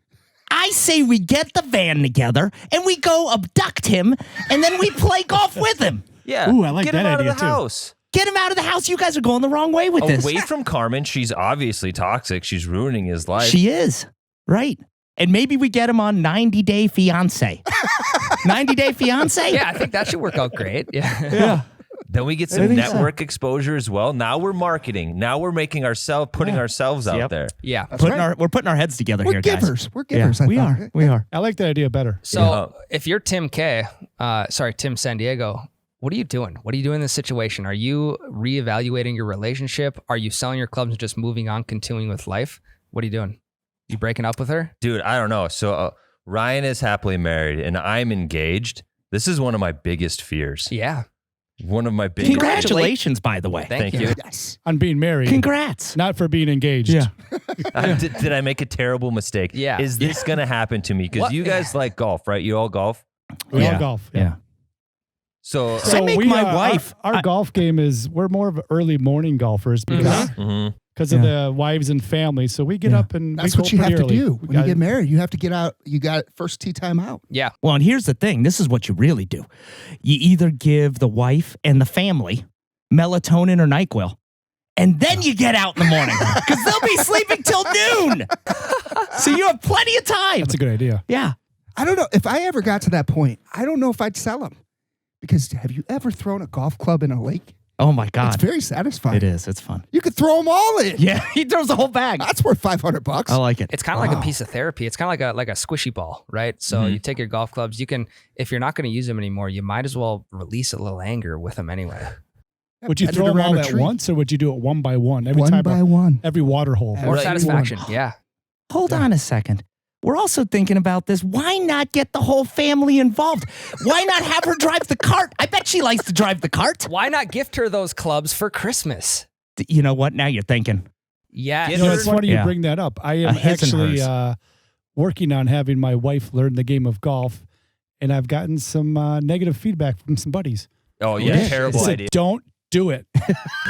F: I say we get the van together and we go abduct him and then we play golf with him.
B: Yeah.
E: Ooh, I like
B: Get
E: that
B: him out
E: idea
B: of the
E: too.
B: house.
F: Get him out of the house. You guys are going the wrong way with this.
B: Away from Carmen. She's obviously toxic. She's ruining his life.
F: She is. Right. And maybe we get him on 90 Day Fiance. 90 Day Fiance?
A: Yeah, I think that should work out great. Yeah.
F: Yeah.
B: Then we get
F: I
B: some
F: think so.
B: network exposure as well. Now we're marketing. Now we're making putting ourselves out
F: Yep.
B: there.
A: Yeah.
F: We're putting our heads together
G: We're
F: here, guys.
G: givers. We're givers. I
F: we
G: thought.
F: are. We are.
E: I like that idea better.
A: So if you're Tim Tim San Diego, what are you doing? What are you doing in this situation? Are you reevaluating your relationship? Are you selling your clubs and just moving on, continuing with life? What are you doing? You breaking up with her?
B: Dude, I don't know. So Ryan is happily married and I'm engaged. This is one of my biggest fears.
A: Yeah.
B: One of my biggest.
F: Congratulations, by the way.
B: Thank you.
G: Yes.
E: On being married,
F: Congrats.
E: not for being engaged.
F: Yeah.
B: Did I make a terrible mistake?
A: Yeah.
B: Is this going to happen to me? Because
A: What?
B: you guys like golf, right? You all golf?
E: We
F: Yeah.
E: all golf.
F: Yeah.
B: So,
F: I make my wife-
E: Our golf game is we're more of early morning golfers because
B: Mhm.
E: of the wives and family. So we get up and
G: That's
E: we
G: what
E: go
G: you have
E: pretty
G: to
E: early.
G: do
E: We
G: when you
E: gotta-
G: get married. You have to get out. You got first tee time out.
A: Yeah.
F: Well, and here's the thing. This is what you really do. You either give the wife and the family melatonin or NyQuil, and then you get out in the morning because they'll be sleeping till noon. So you have plenty of time.
E: That's a good idea.
F: Yeah.
G: I don't know if I ever got to that point. I don't know if I'd sell them because have you ever thrown a golf club in a lake?
F: Oh, my God.
G: It's very satisfying.
F: It is. It's fun.
G: You could throw them all in.
F: Yeah. He throws the whole bag.
G: That's worth $500.
F: I like it.
A: It's kind of like
G: Wow.
A: a piece of therapy. It's kind of like a squishy ball, right? So you take your golf clubs, you can, if you're not going to use them anymore, you might as well release a little anger with them anyway.
E: Would you
G: Bend
E: throw
G: it
E: them
G: around
E: all
G: a
E: at
G: tree.
E: once, or would you do it one by one? Every
G: One
E: time,
G: by one.
E: every water hole.
A: More
G: Every
A: satisfaction.
G: one.
A: Yeah.
F: Hold on a second. We're also thinking about this. Why not get the whole family involved? Why not have her drive the cart? I bet she likes to drive the cart.
A: Why not gift her those clubs for Christmas?
F: You know what? Now you're thinking.
A: Yeah.
E: You know, it's funny
F: Yeah.
E: you bring that up. I am
F: His and
E: actually
F: hers.
E: working on having my wife learn the game of golf, and I've gotten some negative feedback from some buddies.
B: oh, yeah.
E: They
B: Terrible
E: said,
B: idea.
E: don't do it.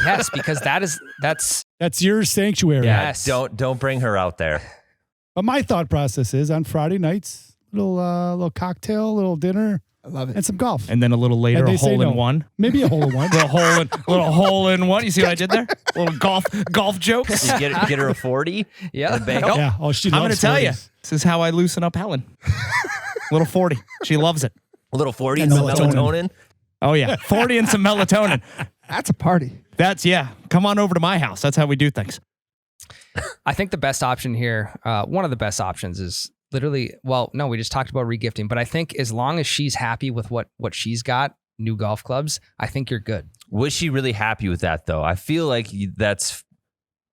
A: Yes, because that's
E: That's your sanctuary.
A: Yeah. Yes.
B: Don't bring her out there.
E: But my thought process is on Friday nights, little cocktail, little dinner,
G: I love it.
E: and some golf.
F: And then a little later,
E: And
F: a
E: they say
F: hole
E: no.
F: in one.
E: Maybe a hole in one.
F: Little hole in one. You see what I did there? Little golf jokes.
B: You get her a 40.
A: yeah.
F: Nope.
E: Yeah. Oh, she
F: I'm going
E: loves
F: to tell you,
E: 40s.
F: this is how I loosen up Helen. Little 40. She loves it.
B: A little 40 and
E: And
B: some
E: melatonin.
B: melatonin.
F: Oh, yeah. 40 and some melatonin.
G: That's a party.
F: Come on over to my house. That's how we do things.
A: I think the best option here, one of the best options is literally, we just talked about regifting, but I think as long as she's happy with what she's got, new golf clubs, I think you're good.
B: Was she really happy with that though? I feel like that's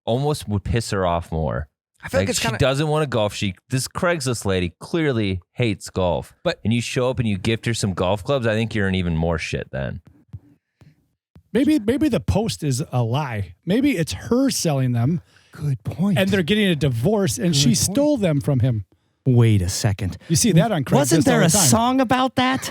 B: almost would piss her off more.
A: I feel like it's
B: she
A: kind of,
B: doesn't want to golf. This Craigslist lady clearly hates golf.
A: But-
B: and you show up and you gift her some golf clubs, I think you're in even more shit then.
E: Maybe the post is a lie. Maybe it's her selling them,
G: Good point.
E: and they're getting a divorce, and
G: Good
E: she
G: point.
E: stole them from him.
F: Wait a second.
E: You see that on Craigslist
F: Wasn't there
E: all
F: a
E: the time.
F: song about that?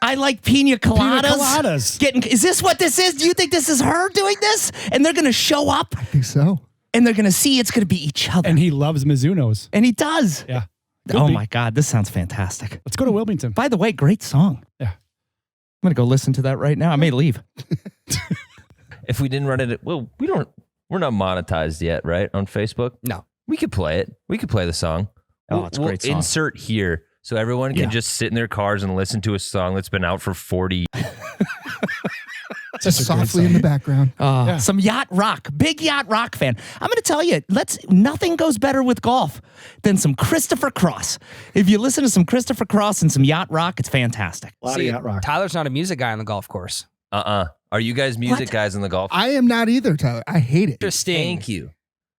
F: I like pina coladas.
E: Pina coladas.
F: Is this what this is? Do you think this is her doing this? And they're going to show up
G: I think so.
F: and they're going to see it's going to be each other.
E: And he loves Mizunos.
F: And he does.
E: Yeah.
F: Oh
E: be.
F: my God, this sounds fantastic.
E: Let's go to Wilmington.
F: By the way, great song.
E: Yeah.
F: I'm going to go listen to that right now. I may leave.
B: If we didn't run it, well, we don't We're not monetized yet, right? On Facebook?
A: No.
B: We could play it. We could play the song.
F: Oh, it's a great song.
B: Insert here so everyone can just sit in their cars and listen to a song that's been out for 40
G: Just softly in the background.
F: Some yacht rock, big yacht rock fan. I'm going to tell you, nothing goes better with golf than some Christopher Cross. If you listen to some Christopher Cross and some yacht rock, it's fantastic.
E: A lot of yacht rock.
A: Tyler's not a music guy on the golf course.
B: Are you guys music guys on the golf?
G: I am not either, Tyler. I hate it.
A: Interesting.
B: Thank you.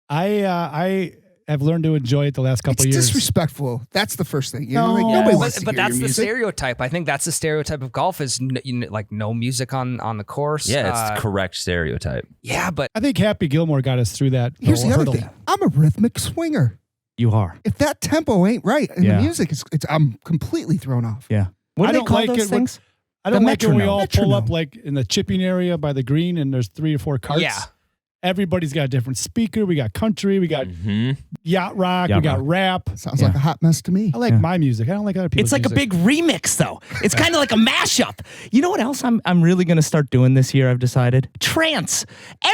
E: I have learned to enjoy it the last couple
G: It's
E: years.
G: disrespectful. That's the first thing. You know,
E: No.
G: nobody wants to
A: But
G: hear
A: that's
G: your
A: the
G: music.
A: stereotype. I think that's the stereotype of golf is like no music on the course.
B: Yeah, it's the correct stereotype.
A: Yeah, but
E: I think Happy Gilmore got us through that.
G: Here's the other
E: hurdle.
G: thing. I'm a rhythmic swinger.
F: You are.
G: If that tempo ain't right and
F: Yeah.
G: the music I'm completely thrown off.
F: Yeah. What do
E: I
F: they
E: don't
F: call
E: like
F: those
E: it when-
F: things?
E: I don't
F: The
E: like it when we
F: metronome.
E: all pull up
G: Metronome.
E: like in the chipping area by the green and there's 3 or 4 carts.
A: Yeah.
E: Everybody's got a different speaker. We got country. We got
B: Mm-hmm.
E: yacht rock.
F: Yacht
E: we got
F: rock.
E: rap.
G: Sounds like a hot mess to me.
E: I like my music. I don't like other people's
F: It's like
E: music.
F: a big remix, though. It's kind of like a mashup. You know what else I'm really going to start doing this year, I've decided? Trance.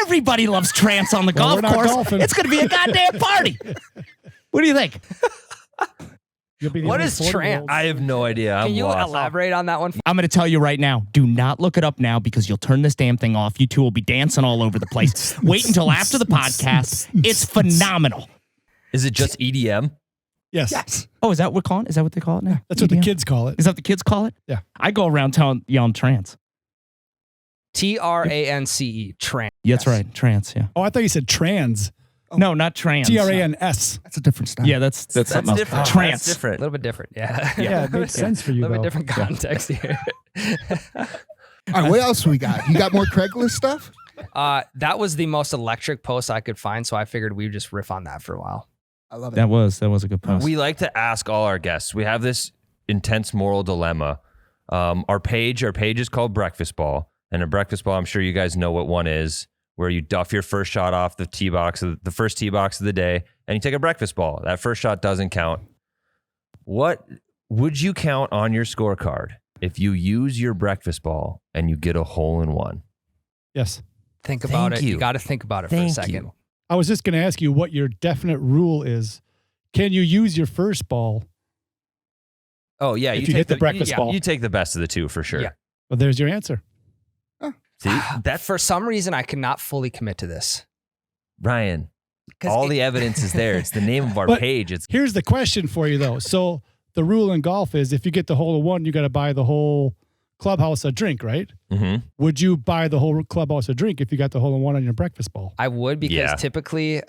F: Everybody loves trance on the
E: Well,
F: golf
E: we're not
F: course.
E: golfing.
F: It's going to be a goddamn party. What do you think?
E: You'll be the
A: What
E: only
A: is
E: 40-year-old.
A: trance?
B: I have no idea. I'm
A: can you
B: lost.
A: elaborate on that one?
F: I'm going to tell you right now, do not look it up now because you'll turn this damn thing off. You two will be dancing all over the place. Wait until after the podcast. It's phenomenal.
B: Is it just EDM?
E: Yes.
F: Oh, is that what we're calling? Is that what they call it now?
E: That's what the
F: EDM?
E: kids call it.
F: Is that what the kids call it?
E: Yeah.
F: I go around yelling trance.
A: TRANCE. Trance.
F: Yeah, that's right. Trance, yeah.
E: Oh, I thought you said trans.
F: No, not trance.
E: TRANS.
G: That's a different style.
F: Yeah, that's something else.
B: different.
F: Trance.
B: That's different.
A: A little bit different. Yeah.
E: Yeah, it makes sense for
A: A
E: you,
A: little bit
E: though.
A: different context here.
G: All right, what else we got? You got more Craigslist stuff?
A: That was the most electric post I could find, so I figured we would just riff on that for a while.
G: I love it.
F: That was a good post.
B: We like to ask all our guests. We have this intense moral dilemma. Our page is called Breakfast Ball, and a breakfast ball, I'm sure you guys know what one is, where you duff your first shot off the tee box, the first tee box of the day, and you take a breakfast ball. That first shot doesn't count. What would you count on your scorecard if you use your breakfast ball and you get a hole in one?
E: Yes.
A: Think about
B: Thank
A: it.
B: you.
A: You got to think about it for a
B: Thank
A: second.
B: you.
E: I was just going to ask you what your definite rule is. Can you use your first ball?
B: Oh yeah,
E: If you hit the breakfast ball.
B: You take the best of the two for sure.
A: Yeah.
E: Well, there's your answer.
B: See, that's
A: For some reason, I cannot fully commit to this.
B: Ryan.
A: 'Cause
B: All
A: it-
B: the evidence is there. It's the name of our
E: But
B: page. It's
E: Here's the question for you, though. So the rule in golf is if you get the hole in one, you got to buy the whole clubhouse a drink, right?
B: Mhm.
E: Would you buy the whole clubhouse a drink if you got the hole in one on your breakfast ball?
A: I would because
B: Yeah.
A: typically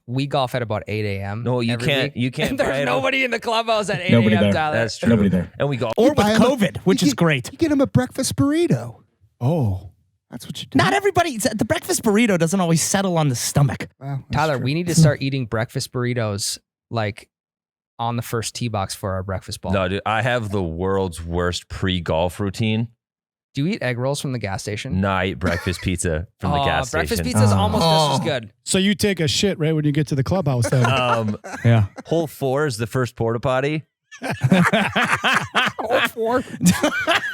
A: we golf at about 8 a.m.
B: No, you
A: every
B: can't-
A: week.
B: you can't
A: And
B: buy
A: there's
B: it.
A: nobody in the clubhouse at 8
H: Nobody
A: a.m.,
H: there.
A: Tyler.
B: That's true.
H: Nobody there.
B: And we go.
F: Or
G: You
F: with
G: buy 'em a-
F: COVID, which
G: you
F: is
G: get-
F: great.
G: You get him a breakfast burrito.
E: Oh,
G: That's what you do.
F: Not everybody, the breakfast burrito doesn't always settle on the stomach.
G: Wow, that's
A: Tyler,
G: true.
A: we need to start eating breakfast burritos like on the first tee box for our breakfast ball.
B: No, dude, I have the world's worst pre-golf routine.
A: Do you eat egg rolls from the gas station?
B: No, I eat breakfast pizza from the gas
A: breakfast
B: station.
A: pizza is almost just as good.
E: so you take a shit right when you get to the clubhouse, then?
F: Yeah.
B: Hole 4 is the first porta potty.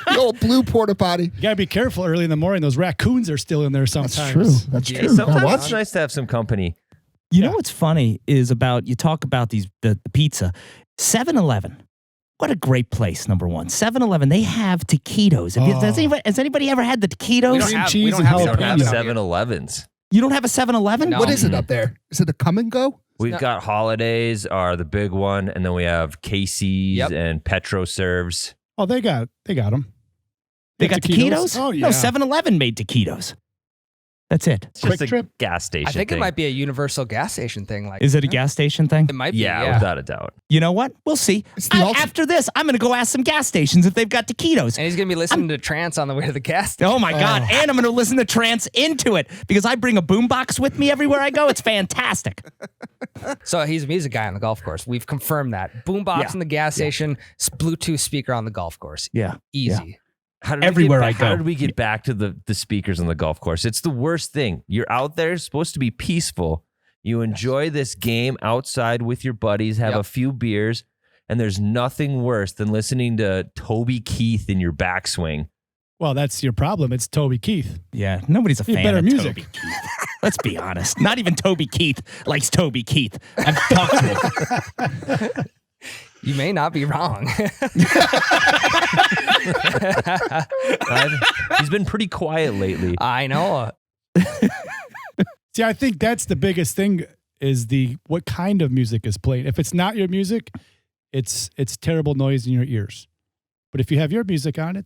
G: The old blue porta potty.
E: You gotta be careful early in the morning. Those raccoons are still in there sometimes.
G: That's true. That's
A: Yeah,
G: true.
B: Sometimes
G: Now
B: it's
G: watch.
B: nice to have some company.
F: You know what's funny is about, you talk about the pizza. 7-Eleven. What a great place, number one. 7-Eleven, they have taquitos. Has anybody ever had the taquitos?
A: We
E: Cream
A: don't have,
E: cheese
A: we don't
E: and
A: have
B: We don't have
E: jalapeno.
B: 7-Elevens.
F: You don't have a 7-Eleven?
A: No.
G: What is it up there? Is it a come and go?
B: We've got Holidays are the big one, and then we have Casey's
A: Yep.
B: and Petro Serves.
E: Oh, they got them.
F: They got taquitos?
E: Oh, yeah.
F: No, 7-Eleven made taquitos. That's it.
B: It's just
E: Quick
B: a
E: Trip?
B: gas station
A: I think
B: thing.
A: it might be a universal gas station thing. Like
F: Is it a gas station thing?
A: It might be.
B: Yeah,
A: Yeah.
B: without a doubt.
F: You know what? We'll see.
G: It's the ultimate-
F: After this, I'm going to go ask some gas stations if they've got taquitos.
A: And he's gonna be listening to trance on the way to the gas station.
F: Oh my God. And I'm going to listen to trance into it because I bring a boombox with me everywhere I go. It's fantastic.
A: So he's a music guy on the golf course. We've confirmed that. Boombox
F: Yeah.
A: in the gas station, Bluetooth speaker on the golf course.
F: Yeah.
A: Easy.
B: How did
F: Everywhere
B: we
F: I
B: get back, How
F: go.
B: did we get back to the speakers on the golf course? It's the worst thing. You're out there, supposed to be peaceful. You enjoy this game outside with your buddies, have
A: Yep.
B: a few beers, and there's nothing worse than listening to Toby Keith in your backswing.
E: Well, that's your problem. It's Toby Keith.
F: Yeah. Nobody's a
E: You
F: fan
E: better
F: of
E: music.
F: Toby Keith. Let's be honest. Not even Toby Keith likes Toby Keith. I've talked to him.
A: You may not be wrong.
B: He's been pretty quiet lately.
A: I know.
E: See, I think that's the biggest thing is what kind of music is played. If it's not your music, it's terrible noise in your ears. But if you have your music on it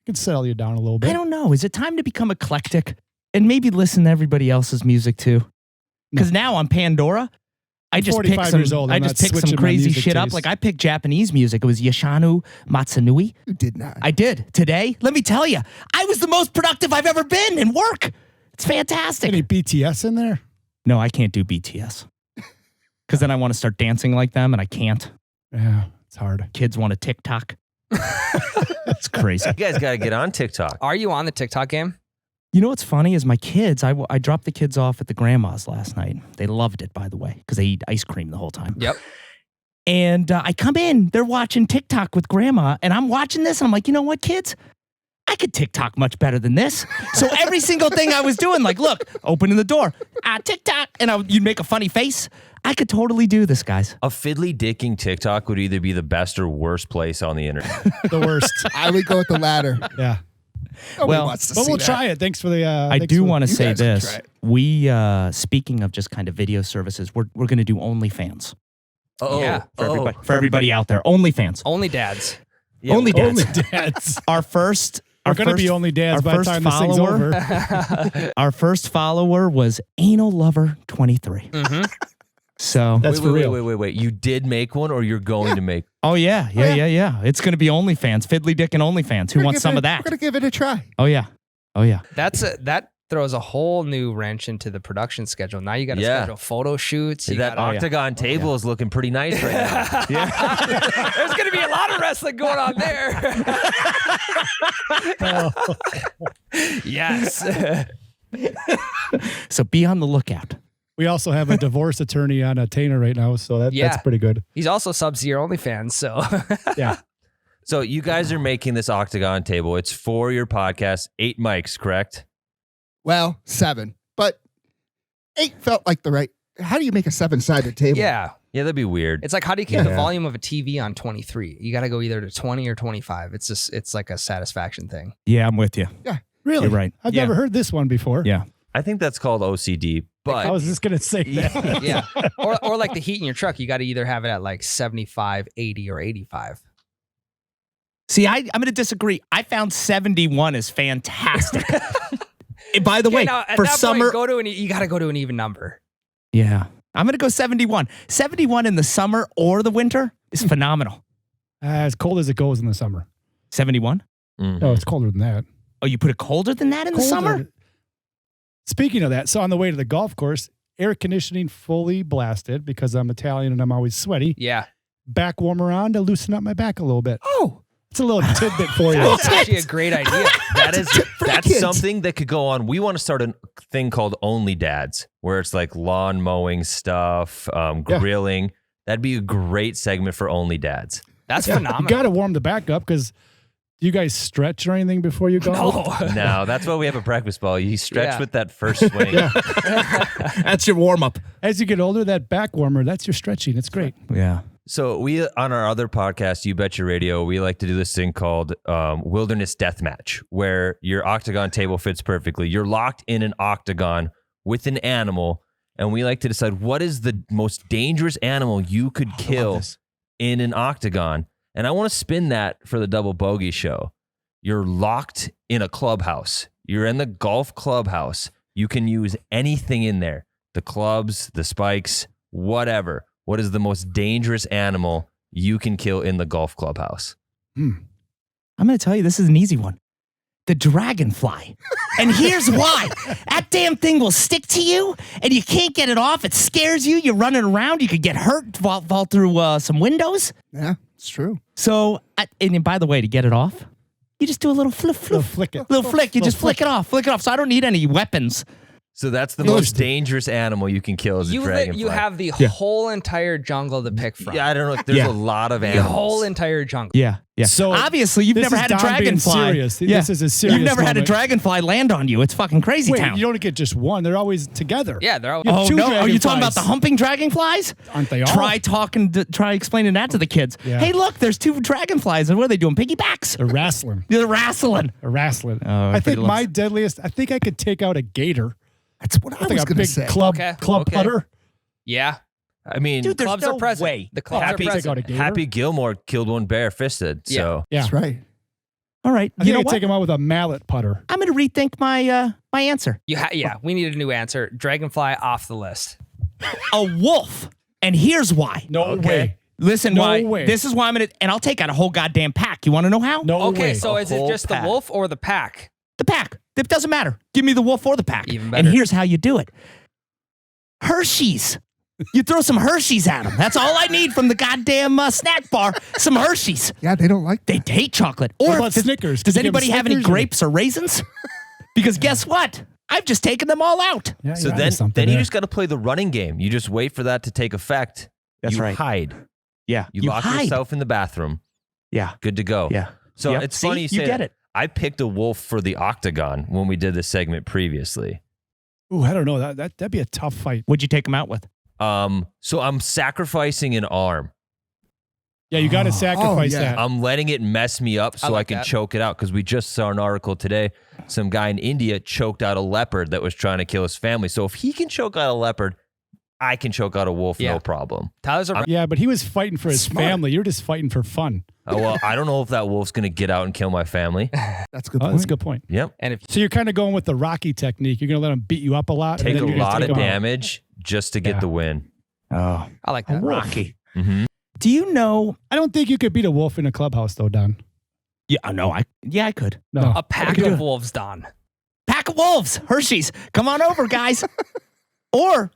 E: can settle you down a little bit.
F: I don't know. Is it time to become eclectic and maybe listen to everybody else's music too? Because now on Pandora, I just picked some crazy shit up. Like I picked Japanese music. It was Yoshino Matsunui.
G: You did not.
F: I did. Today, let me tell you, I was the most productive I've ever been in work. It's fantastic.
E: Any BTS in there?
F: No, I can't do BTS. Because then I want to start dancing like them and I can't.
E: Yeah, it's hard.
F: Kids want a TikTok. It's crazy.
B: You guys got to get on TikTok.
A: Are you on the TikTok game?
F: You know what's funny is my kids, I dropped the kids off at the grandma's last night. They loved it, by the way, because they eat ice cream the whole time.
A: Yep.
F: And I come in, they're watching TikTok with grandma, and I'm watching this, and I'm like, you know what, kids? I could TikTok much better than this. So every single thing I was doing, like, look, opening the door, TikTok, and you'd make a funny face. I could totally do this, guys.
B: A Fiddly Dicking TikTok would either be the best or worst place on the internet.
E: The worst.
G: I would go with the latter.
E: Yeah.
F: Well,
E: But we'll try it. Thanks for the.
F: I do want to say
G: guys can
F: this.
G: try it.
F: We, speaking of just kind of video services, we're going to do OnlyFans.
B: Oh,
A: Yeah.
F: For everybody out there, OnlyFans.
A: Only dads.
B: Yeah,
F: Only dads.
E: Only dads.
F: Our first.
E: We're going to be only dads by the time this thing's over.
F: Our first follower was Anal Lover 23.
A: Mm-hmm.
F: So
E: That's for real.
B: Wait. You did make one, or you're going to make?
F: Oh yeah. It's going to be OnlyFans, Fiddly Dicking OnlyFans. Who wants some of that?
G: We're going to give it a try.
F: Oh yeah.
A: That throws a whole new wrench into the production schedule. Now you got to schedule photo shoots.
B: That octagon table is looking pretty nice right now.
A: There's going to be a lot of wrestling going on there. Yes.
F: So be on the lookout.
E: We also have a divorce attorney on Athena right now, so that's pretty good.
A: He's also subs to your OnlyFans, so.
E: Yeah.
B: So you guys are making this octagon table. It's for your podcast. 8 mics, correct?
G: Well, 7. But 8 felt like the right. How do you make a 7-sided table?
A: Yeah.
B: Yeah, that'd be weird.
A: It's like, how do you keep the volume of a TV on 23? You got to go either to 20 or 25. It's like a satisfaction thing.
F: Yeah, I'm with you.
G: Yeah.
E: Really?
F: You're right.
E: I've never heard this one before.
F: Yeah.
B: I think that's called OCD. But
E: I was just going to say that.
A: Yeah. Or like the heat in your truck, you got to either have it at like 75, 80, or 85.
F: See, I'm going to disagree. I found 71 is fantastic. By the way,
A: now, at
F: for
A: that
F: summer,
A: point, you got to go to an even number.
F: yeah, I'm going to go 71. 71 in the summer or the winter is phenomenal.
E: As cold as it goes in the summer.
F: 71?
E: No, it's colder than that.
F: Oh, you put it colder than that in the summer?
E: Speaking of that, so on the way to the golf course, air conditioning fully blasted because I'm Italian and I'm always sweaty.
A: Yeah.
E: Back warmer on to loosen up my back a little bit.
G: Oh,
E: it's a little tidbit for you.
A: That's actually a great idea.
B: That's
G: kids.
B: something that could go on. We want to start a thing called Only Dads, where it's like lawn mowing stuff, grilling. That'd be a great segment for Only Dads.
A: That's
E: You
A: phenomenal.
E: got to warm the back up because do you guys stretch or anything before you go?
B: No, that's why we have a breakfast ball. You stretch
A: Yeah.
B: with that first swing.
F: That's your warm up.
E: As you get older, that back warmer, that's your stretching. It's great.
F: Yeah.
B: So we, on our other podcast, You Bet Your Radio, we like to do this thing called Wilderness Deathmatch, where your octagon table fits perfectly. You're locked in an octagon with an animal, and we like to decide what is the most dangerous animal you could kill in an octagon. And I want to spin that for the Double Bogey show. You're locked in a clubhouse. You're in the golf clubhouse. You can use anything in there. The clubs, the spikes, whatever. What is the most dangerous animal you can kill in the golf clubhouse?
F: I'm going to tell you, this is an easy one. The dragonfly. And here's why. That damn thing will stick to you, and you can't get it off. It scares you. You're running around. You could get hurt, fall through some windows.
G: yeah, it's true.
F: So, and by the way, to get it off, you just do a little flick.
E: Flick it.
F: Little flick. You just flick it off. Flick it off. So I don't need any weapons
B: So that's the most dangerous animal you can kill is a dragonfly.
A: You have the whole entire jungle to pick from.
B: Yeah, I don't know if there's a lot of
A: The
B: animals.
A: whole entire jungle.
F: Yeah.
E: So
F: obviously you've never had a dragonfly.
E: Serious. This is a serious.
F: You've never had a
E: moment.
F: dragonfly land on you. It's fucking crazy
E: Wait,
F: town.
E: you don't get just one. They're always together.
A: Yeah, they're all.
F: Oh
E: two
F: no! Are you talking about
E: dragonflies.
F: the humping dragonflies?
E: Aren't they all?
F: Try explaining that to the kids.
E: Yeah.
F: Hey, look, there's 2 dragonflies, and what are they doing? Piggybacks.
E: They're wrestling.
F: They're wrestling.
E: They're wrestling.
F: Oh,
E: I think
F: everybody
E: my
F: loves-
E: deadliest. I think I could take out a gator.
G: That's what I
E: I think
G: was
E: a
G: going to
E: big
G: say.
E: club
A: Okay,
E: putter.
A: Yeah,
B: I mean,
F: Dude, there's
A: clubs
F: no
A: are present.
F: way.
A: The clubs
B: Happy-
A: are
E: Take out a
A: present.
E: gator.
B: Happy Gilmore killed one bare-fisted. So
E: Yeah.
G: That's right.
F: All right.
E: I
F: You
E: think
F: know
E: I'd
F: what?
E: take him out with a mallet putter.
F: I'm going to rethink my my answer.
A: Yeah, we need a new answer. Dragonfly off the list.
F: A wolf. And here's why.
E: No way.
F: Listen,
E: No
F: why?
E: way.
F: This is why I'm going to, and I'll take out a whole goddamn pack. You want to know how?
E: No
A: Okay,
E: way.
A: so
B: A
A: is it
B: whole
A: just
B: pack.
A: the wolf or the pack?
F: The pack. It doesn't matter. Give me the wolf or the pack.
A: Even
F: And
A: better.
F: here's how you do it. Hershey's. You throw some Hershey's at them. That's all I need from the goddamn snack bar. Some Hershey's.
G: Yeah, they don't like
F: They hate chocolate. Or
E: What about
F: does-
E: Snickers?
F: Does
E: Can you give 'em
F: anybody have any
E: Snickers or-
F: grapes or raisins? Because guess what? I've just taken them all out.
E: Yeah,
B: So
E: you're onto
B: then
E: something
B: you
E: there.
B: just got to play the running game. You just wait for that to take effect.
F: That's
B: you
F: right.
B: hide.
F: Yeah.
B: You lock
F: hide.
B: yourself in the bathroom.
F: Yeah.
B: Good to go.
F: Yeah.
B: So
F: Yep.
B: it's
F: See?
B: funny you say
F: get
B: that.
F: it.
B: I picked a wolf for the octagon when we did this segment previously.
E: Ooh, I don't know. That'd be a tough fight.
F: What'd you take them out with?
B: So I'm sacrificing an arm.
E: Yeah, you got to sacrifice
G: yeah.
E: that.
B: I'm letting it mess me up so I,
A: like
B: can
A: that.
B: choke it out because we just saw an article today. Some guy in India choked out a leopard that was trying to kill his family. So if he can choke out a leopard, I can choke out a wolf,
A: Yeah.
B: no problem.
A: Tyler's a
E: Yeah, but he was fighting for his
G: Smart.
E: family. You're just fighting for fun.
B: Well, I don't know if that wolf's going to get out and kill my family.
G: That's a good
E: Oh,
G: point.
E: that's a good point.
B: Yep.
A: and if
E: So you're kind of going with the Rocky technique. You're going to let him beat you up a lot. and
B: Take
E: then
B: a
E: you're gonna
B: lot
E: take
B: of
E: him out.
B: damage just to get
E: Yeah.
B: the win.
F: Oh,
A: I like
E: A
A: that.
E: wolf.
F: Rocky.
B: Mm-hmm.
F: Do you know?
E: I don't think you could beat a wolf in a clubhouse, though, Don.
F: Yeah, no, I could.
E: No.
A: A pack of wolves, Don.
F: Pack of wolves, Hershey's. Come on over, guys. Or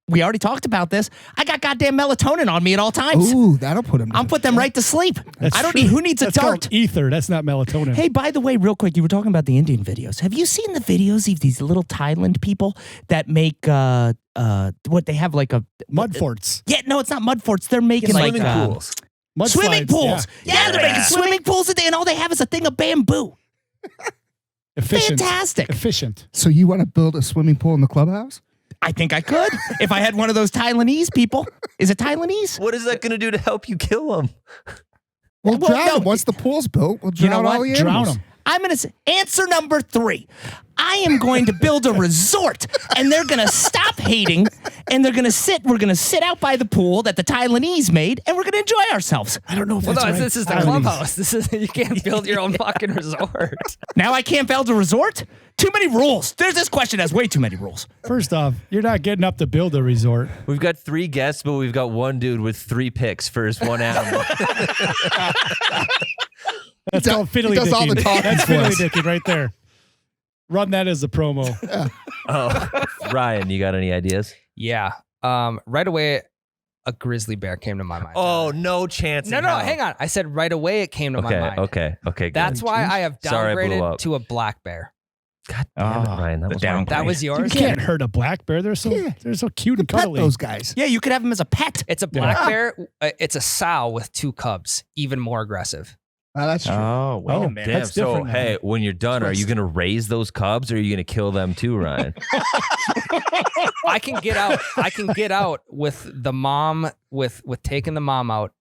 F: we already talked about this. I got goddamn melatonin on me at all times.
G: Ooh, that'll put him.
F: I'll put them right to sleep.
E: That's
F: I don't
E: true.
F: need. Who needs
E: That's
F: a dart?
E: called ether. That's not melatonin.
F: Hey, by the way, real quick, you were talking about the Indian videos. Have you seen the videos of these little Thailand people that make what they have like a
E: Mud forts.
F: Yeah, no, it's not mud forts. They're making like
B: Swimming pools.
E: Mud
F: swimming
E: slides,
F: pools. Yeah, they're making swimming pools, and all they have is a thing of bamboo.
E: Efficient.
F: Fantastic.
E: Efficient.
G: So you want to build a swimming pool in the clubhouse?
F: I think I could if I had one of those Thailandese people. Is it Thailandese?
B: What is that going to do to help you kill him?
G: Well,
F: Well,
G: drown
F: no.
G: them. Once the pool's built, we'll
F: You
G: drown
F: know
G: all
F: what?
G: the
E: Drown
G: animals.
E: them.
F: I'm going to say answer number 3. I am going to build a resort and they're going to stop hating and we're going to sit out by the pool that the Thailandese made and we're going to enjoy ourselves.
E: I don't know if
A: Well,
E: that's
A: no,
E: right.
A: this is the
E: Thailandese.
A: clubhouse. This is you can't build your own fucking resort.
F: Now I can't build a resort? Too many rules. This question has way too many rules.
E: First off, you're not getting up to build a resort.
B: We've got 3 guests, but we've got one dude with 3 picks for his one animal.
E: That's
G: does-
E: called fiddly
G: he does all the
E: dicking.
G: talking
E: That's
G: for
E: fiddly
G: us.
E: dicking right there. Run that as a promo.
B: Oh, Ryan, you got any ideas?
A: Yeah. Right away, a grizzly bear came to my mind.
B: Oh, no chance.
A: no,
B: in
A: no,
B: hell.
A: hang on. I said right away it came to my mind.
B: Okay.
A: That's why I have
B: Sorry I blew
A: downgraded
B: up.
A: to a black bear.
B: God damn it, Ryan. That
F: the
B: was
F: downgrade.
A: That was
E: You
A: yours.
E: can't hurt a black bear. They're so cute and
G: Pet
E: cuddly.
G: those guys.
F: Yeah, you could have him as a pet.
A: It's a black bear. It's a sow with 2 cubs, even more aggressive.
G: That's true.
F: Oh, wait
E: Oh,
F: a minute.
B: Damn.
E: That's
B: So,
E: different now.
B: hey, when you're done, are you going to raise those cubs or are you going to kill them too, Ryan?
A: I can get out with the mom with taking the mom out.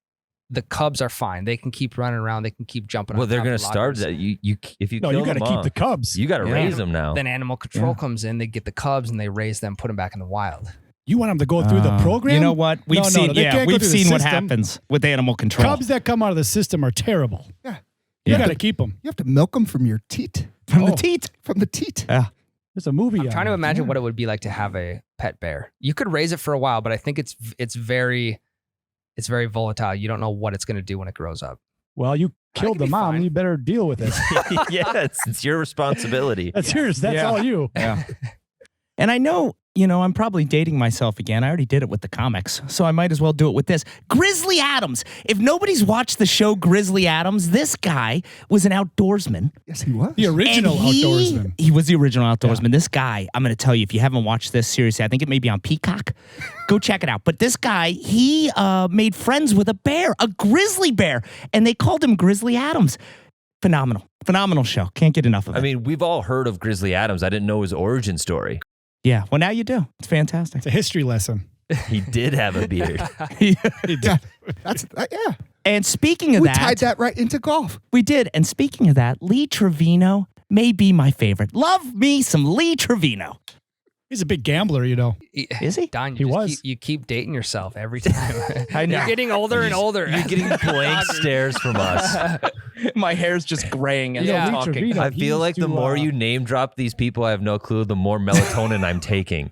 A: The cubs are fine. They can keep running around. They can keep jumping.
B: Well,
A: on
B: they're
A: top
B: going
A: of
B: to starve
A: lockers.
B: that. If you
E: No,
B: kill
E: you got to
B: them
E: keep
B: off,
E: the cubs.
B: you got to
F: Yeah.
B: raise them now.
A: Then animal control comes in. They get the cubs and they raise them, put them back in the wild.
E: You want them to go through the program?
F: You know what? We've
E: No,
F: seen
E: they can't go
F: we've
E: through the
F: seen what
E: system.
F: happens with animal control.
E: Cubs that come out of the system are terrible.
G: Yeah.
E: You
F: Yeah.
E: got to keep them.
G: You have to milk them from your teat.
F: From
E: Oh.
F: the teat.
G: From the teat.
E: There's a movie.
A: I'm
E: on
A: trying to
E: it.
A: imagine what it would be like to have a pet bear. You could raise it for a while, but I think it's very volatile. You don't know what it's going to do when it grows up.
E: Well, you killed
A: could
E: the
A: be
E: mom.
A: fine.
E: You better deal with it.
B: Yes, it's your responsibility.
E: That's yours. That's
F: Yeah.
E: all you.
F: Yeah. And I know I'm probably dating myself again. I already did it with the comics, so I might as well do it with this. Grizzly Adams. If nobody's watched the show Grizzly Adams, this guy was an outdoorsman.
G: Yes, he was.
E: The original outdoorsman.
F: He was the original outdoorsman. Yeah. This guy, I'm going to tell you, if you haven't watched this, seriously, I think it may be on Peacock. Go check it out. But this guy, he made friends with a bear, a grizzly bear, and they called him Grizzly Adams. Phenomenal show. Can't get enough of it.
B: I mean, we've all heard of Grizzly Adams. I didn't know his origin story.
F: Yeah, well, now you do. It's fantastic.
E: It's a history lesson.
B: He did have a beard.
E: He did.
G: Yeah.
F: And speaking of
G: we
F: that,
G: tied that right into golf.
F: We did. And speaking of that, Lee Trevino may be my favorite. Love me some Lee Trevino.
E: He's a big gambler,
F: Is he?
A: Don,
E: He was.
A: You keep dating yourself every time.
F: I know.
A: You're getting older and older.
B: You're getting blank stares from us.
F: My hair's just traying as
E: Yeah.
F: I'm
E: Lee
F: talking.
E: Trevino.
B: I feel like the more you name drop these people, I have no clue, the more melatonin I'm taking.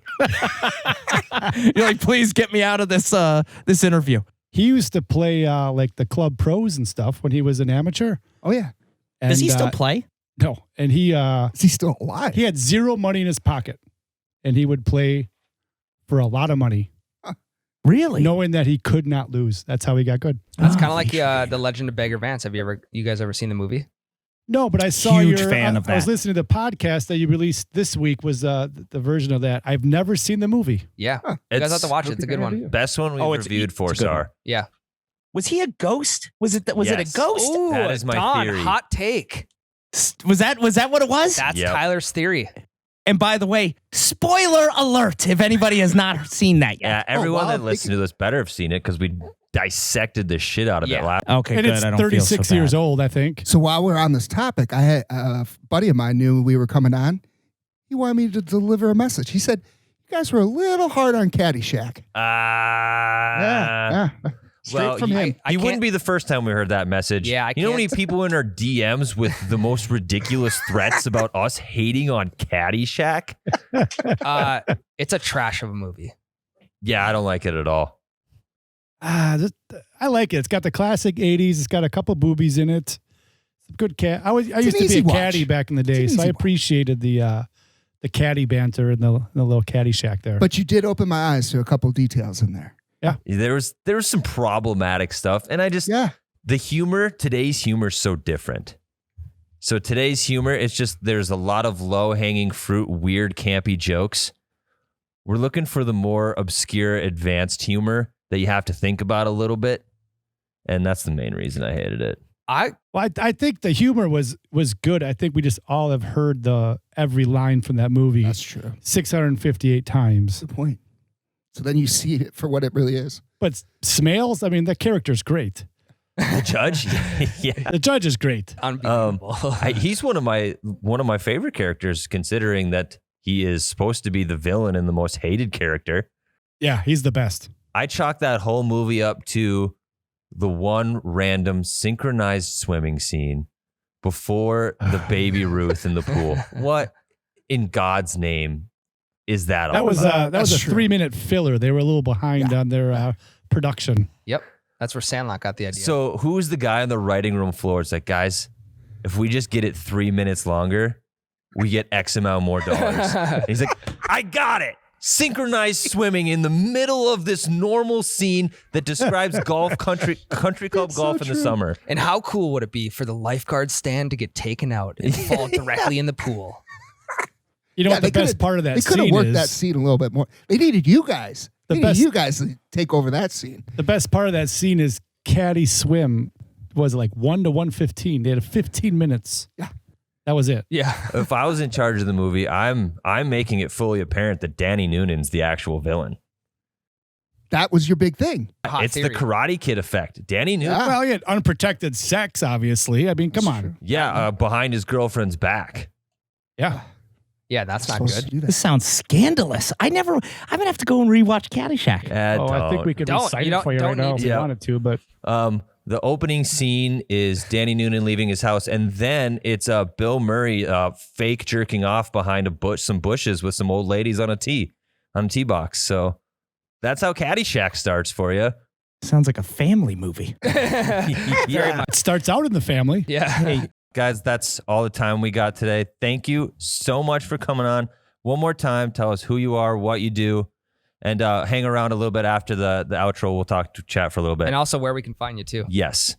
F: You're like, please get me out of this interview.
E: He used to play like the club pros and stuff when he was an amateur.
G: Oh, yeah.
E: And,
F: Does he still play?
E: No. And
G: Is he still alive?
E: he had zero money in his pocket. And he would play for a lot of money,
F: Really?
E: knowing that he could not lose. That's how he got good.
A: That's kind of like the Legend of Beggar Vance. Have you guys ever seen the movie?
E: No, but I saw
F: Huge
E: your.
F: fan of
E: I was
F: that.
E: listening to the podcast that you released this week. Was the version of that? I've never seen the movie.
A: Yeah, you guys have to watch it. It's a good one.
B: Best one we've reviewed,
F: it's a good
B: 4-star.
A: Yeah.
F: Was he a ghost? Was it it a
B: Yes.
F: ghost?
A: Ooh,
B: That is my
A: Don,
B: theory.
A: hot take.
F: Was that what it was?
A: That's
B: Yep.
A: Tyler's theory.
F: And by the way, spoiler alert if anybody has not seen that
B: Yeah,
F: yet.
B: everyone
G: wow.
B: that listens to this better have seen it because we dissected the shit out of it
A: Yeah.
B: last.
F: Okay,
E: And
F: good.
E: it's
F: I don't feel
E: 36
F: so
E: years
F: bad.
E: old, I think.
G: So while we're on this topic, I had a buddy of mine knew we were coming on. He wanted me to deliver a message. He said, "You guys were a little hard on Caddyshack." Yeah. Straight
B: Well,
G: from him.
B: you wouldn't be the first time we heard that message.
A: Yeah, I
B: You know how many
A: can't-
B: people in our DMs with the most ridiculous threats about us hating on Caddyshack?
A: It's a trash of a movie.
B: Yeah, I don't like it at all.
E: I like it. It's got the classic 80s. It's got a couple boobies in it. Good cat. I used
G: an
E: to be
G: easy
E: a
G: watch.
E: caddy back in the day,
G: It's an
E: so I
G: easy watch.
E: appreciated the caddy banter and the little caddy shack there.
G: But you did open my eyes to a couple details in there.
B: There was some problematic stuff, and the humor, today's humor is so different. So today's humor, it's just there's a lot of low-hanging fruit, weird, campy jokes. We're looking for the more obscure, advanced humor that you have to think about a little bit, and that's the main reason I hated it.
A: I
E: think the humor was good. I think we just all have heard every line from that movie
G: That's true.
E: 658 times.
G: Good point. So then you see it for what it really is.
E: But Smales, I mean, the character's great.
B: The judge, yeah.
E: The judge is great.
A: unbelievable.
B: He's one of my favorite characters, considering that he is supposed to be the villain and the most hated character.
E: Yeah, he's the best.
B: I chalk that whole movie up to the one random synchronized swimming scene before the baby Ruth in the pool. What in God's name is that?
E: That
B: all
E: was
B: about?
E: that was a
G: That's true.
E: 3-minute filler. They were a little behind on their production.
A: Yep, that's where Sandlot got the idea.
B: So who was the guy on the writing room floor? It's like, guys, if we just get it 3 minutes longer, we get X amount more dollars. And he's like, I got it. Synchronized swimming in the middle of this normal scene that describes country club golf in the summer.
A: And how cool would it be for the lifeguard stand to get taken out and fall directly in the pool?
E: You know what the best part of that
G: They could have
E: scene
G: worked
E: is?
G: that scene a little bit more. They needed you guys.
E: The
G: They needed
E: best-
G: you guys to take over that scene.
E: The best part of that scene is caddy swim was like 1 to 1:15. They had 15 minutes.
G: Yeah.
E: That was it.
A: Yeah.
B: If I was in charge of the movie, I'm making it fully apparent that Danny Noonan's the actual villain.
G: That was your big thing.
A: Hot
B: It's
A: theory.
B: the Karate Kid effect. Danny Noonan,
G: Yeah.
E: Well, he had unprotected sex, obviously. I mean, come on.
B: behind his girlfriend's back.
E: Yeah.
A: Yeah, that's not
G: Supposed to
A: good.
G: do that.
F: This sounds scandalous. I'm gonna have to go and rewatch Caddyshack.
E: I think we could
A: Don't.
E: recite
A: You
E: it
A: don't-
E: for you
A: don't
E: right now
A: need
E: if
B: to.
E: you
B: Yeah.
E: wanted to, but
B: The opening scene is Danny Noonan leaving his house, and then it's Bill Murray fake jerking off behind some bushes with some old ladies on a tee box. So that's how Caddyshack starts for you.
F: Sounds like a family movie.
B: Yeah.
E: it starts out in the family.
A: Yeah.
B: Hey, guys, that's all the time we got today. Thank you so much for coming on. one more time, tell us who you are, what you do, and hang around a little bit after the outro. We'll chat for a little bit.
A: And also where we can find you too.
B: Yes.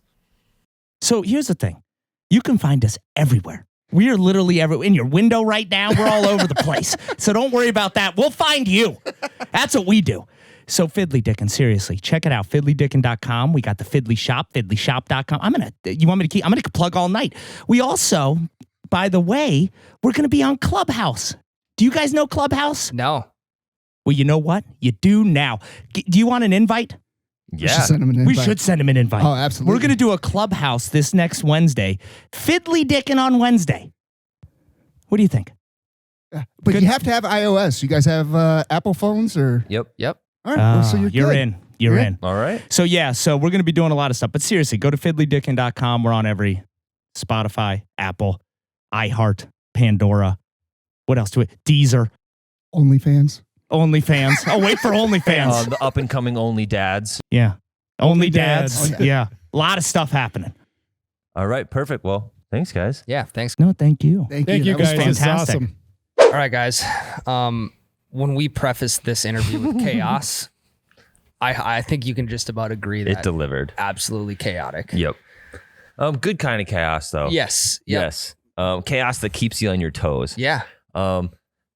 F: So here's the thing. You can find us everywhere. We are literally everywhere. In your window right now, we're all over the place. So don't worry about that. We'll find you. That's what we do. So Fiddly Dicking, seriously, check it out. FiddlyDicking.com. We got the Fiddly Shop, FiddlyShop.com. I'm gonna plug all night. We also, by the way, we're gonna be on Clubhouse. Do you guys know Clubhouse?
A: No.
F: Well, you know what? You do now. Do you want an invite?
G: We should send him an invite.
F: We should send him an invite.
G: Oh, absolutely.
F: We're going to do a Clubhouse this next Wednesday. Fiddly Dicking on Wednesday. What do you think?
G: But you have to have iOS. You guys have Apple phones or?
B: Yep.
G: All right. Well, so you're good.
F: in. You're in.
B: All right.
F: So we're going to be doing a lot of stuff. But seriously, go to fiddlydicking.com. We're on every Spotify, Apple, iHeart, Pandora. What else do we? Deezer.
G: OnlyFans.
F: OnlyFans. Oh, wait for OnlyFans.
B: The up and coming Only Dads.
F: Yeah.
E: Only
F: Dads.
E: Dads.
F: Yeah. A lot of stuff happening.
B: All right. Perfect. Well, thanks, guys.
A: Yeah, thanks.
F: No, thank you.
E: Thank you
F: That was
E: guys. It's
F: fantastic.
E: awesome.
A: All right, guys. When we preface this interview with chaos, I think you can just about agree that
B: It delivered.
A: absolutely chaotic.
B: Yep. Good kind of chaos, though.
A: Yes. Yep.
B: Yes. Chaos that keeps you on your toes.
A: Yeah.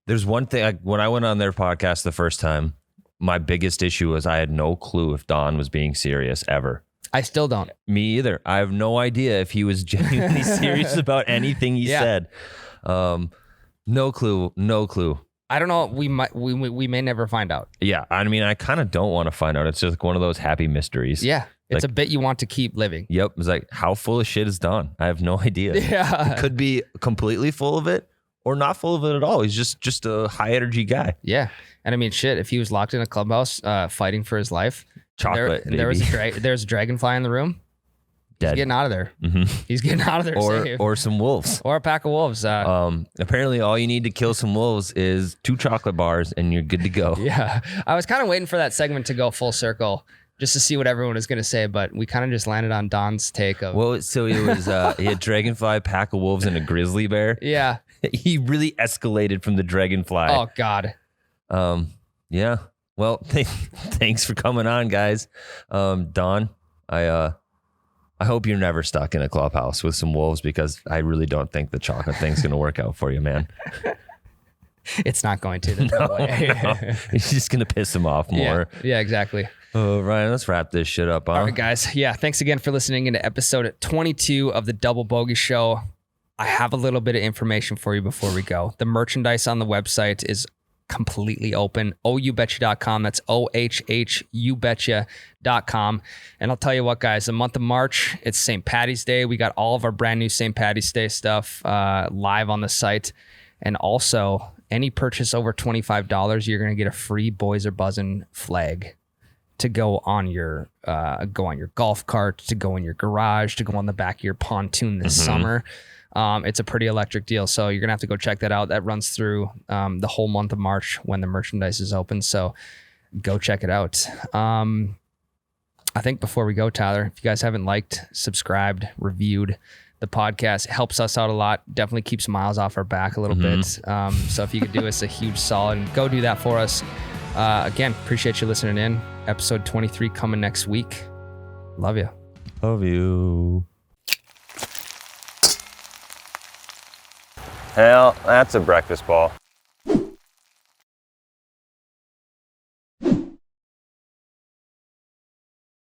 B: There's one thing, when I went on their podcast the first time, my biggest issue was I had no clue if Don was being serious ever.
A: I still don't.
B: Me either. I have no idea if he was genuinely serious about anything he said. No clue.
A: I don't know. We may never find out.
B: Yeah. I mean, I kind of don't want to find out. It's just like one of those happy mysteries.
A: Yeah. It's a bit you want to keep living.
B: Yep. It's like, how full of shit is Don? I have no idea.
A: Yeah.
B: It could be completely full of it or not full of it at all. He's just a high energy guy.
A: Yeah. And I mean, shit, if he was locked in a clubhouse fighting for his life,
B: Chocolate,
A: there was
B: baby.
A: there's a dragonfly in the room. He's
B: Dead.
A: getting out of there.
B: Mhm.
A: He's getting out of there safe.
B: Or some wolves.
A: Or a pack of wolves.
B: Apparently, all you need to kill some wolves is 2 chocolate bars, and you're good to go.
A: Yeah. I was kind of waiting for that segment to go full circle just to see what everyone was going to say, but we kind of just landed on Don's take of.
B: Well, so it was he had dragonfly, pack of wolves, and a grizzly bear.
A: Yeah.
B: He really escalated from the dragonfly.
A: Oh, God.
B: Yeah. Well, thanks for coming on, guys. Don, I hope you're never stuck in a clubhouse with some wolves because I really don't think the chocolate thing's going to work out for you, man.
A: It's not going to. There's no way.
B: No. It's just going to piss him off more.
A: Yeah, exactly.
B: Oh, Ryan, let's wrap this shit up, huh?
A: All right, guys. Yeah, thanks again for listening into episode 22 of the Double Bogey Show. I have a little bit of information for you before we go. The merchandise on the website is completely open. ohubetcha.com. That's ohhubetcha.com. And I'll tell you what, guys, the month of March, it's St. Paddy's Day. We got all of our brand new St. Paddy's Day stuff live on the site. And also, any purchase over $25, you're going to get a free Boys Are Buzzin' flag to go on your golf cart, to go in your garage, to go on the back of your pontoon this summer. It's a pretty electric deal. So you're going to have to go check that out. That runs through the whole month of March when the merchandise is open. So go check it out. I think before we go, Tyler, if you guys haven't liked, subscribed, reviewed the podcast, it helps us out a lot. Definitely keeps miles off our back a little bit. So if you could do us a huge solid and go do that for us. Again, appreciate you listening in. Episode 23 coming next week. Love you.
B: Love you. Hell, that's a breakfast ball.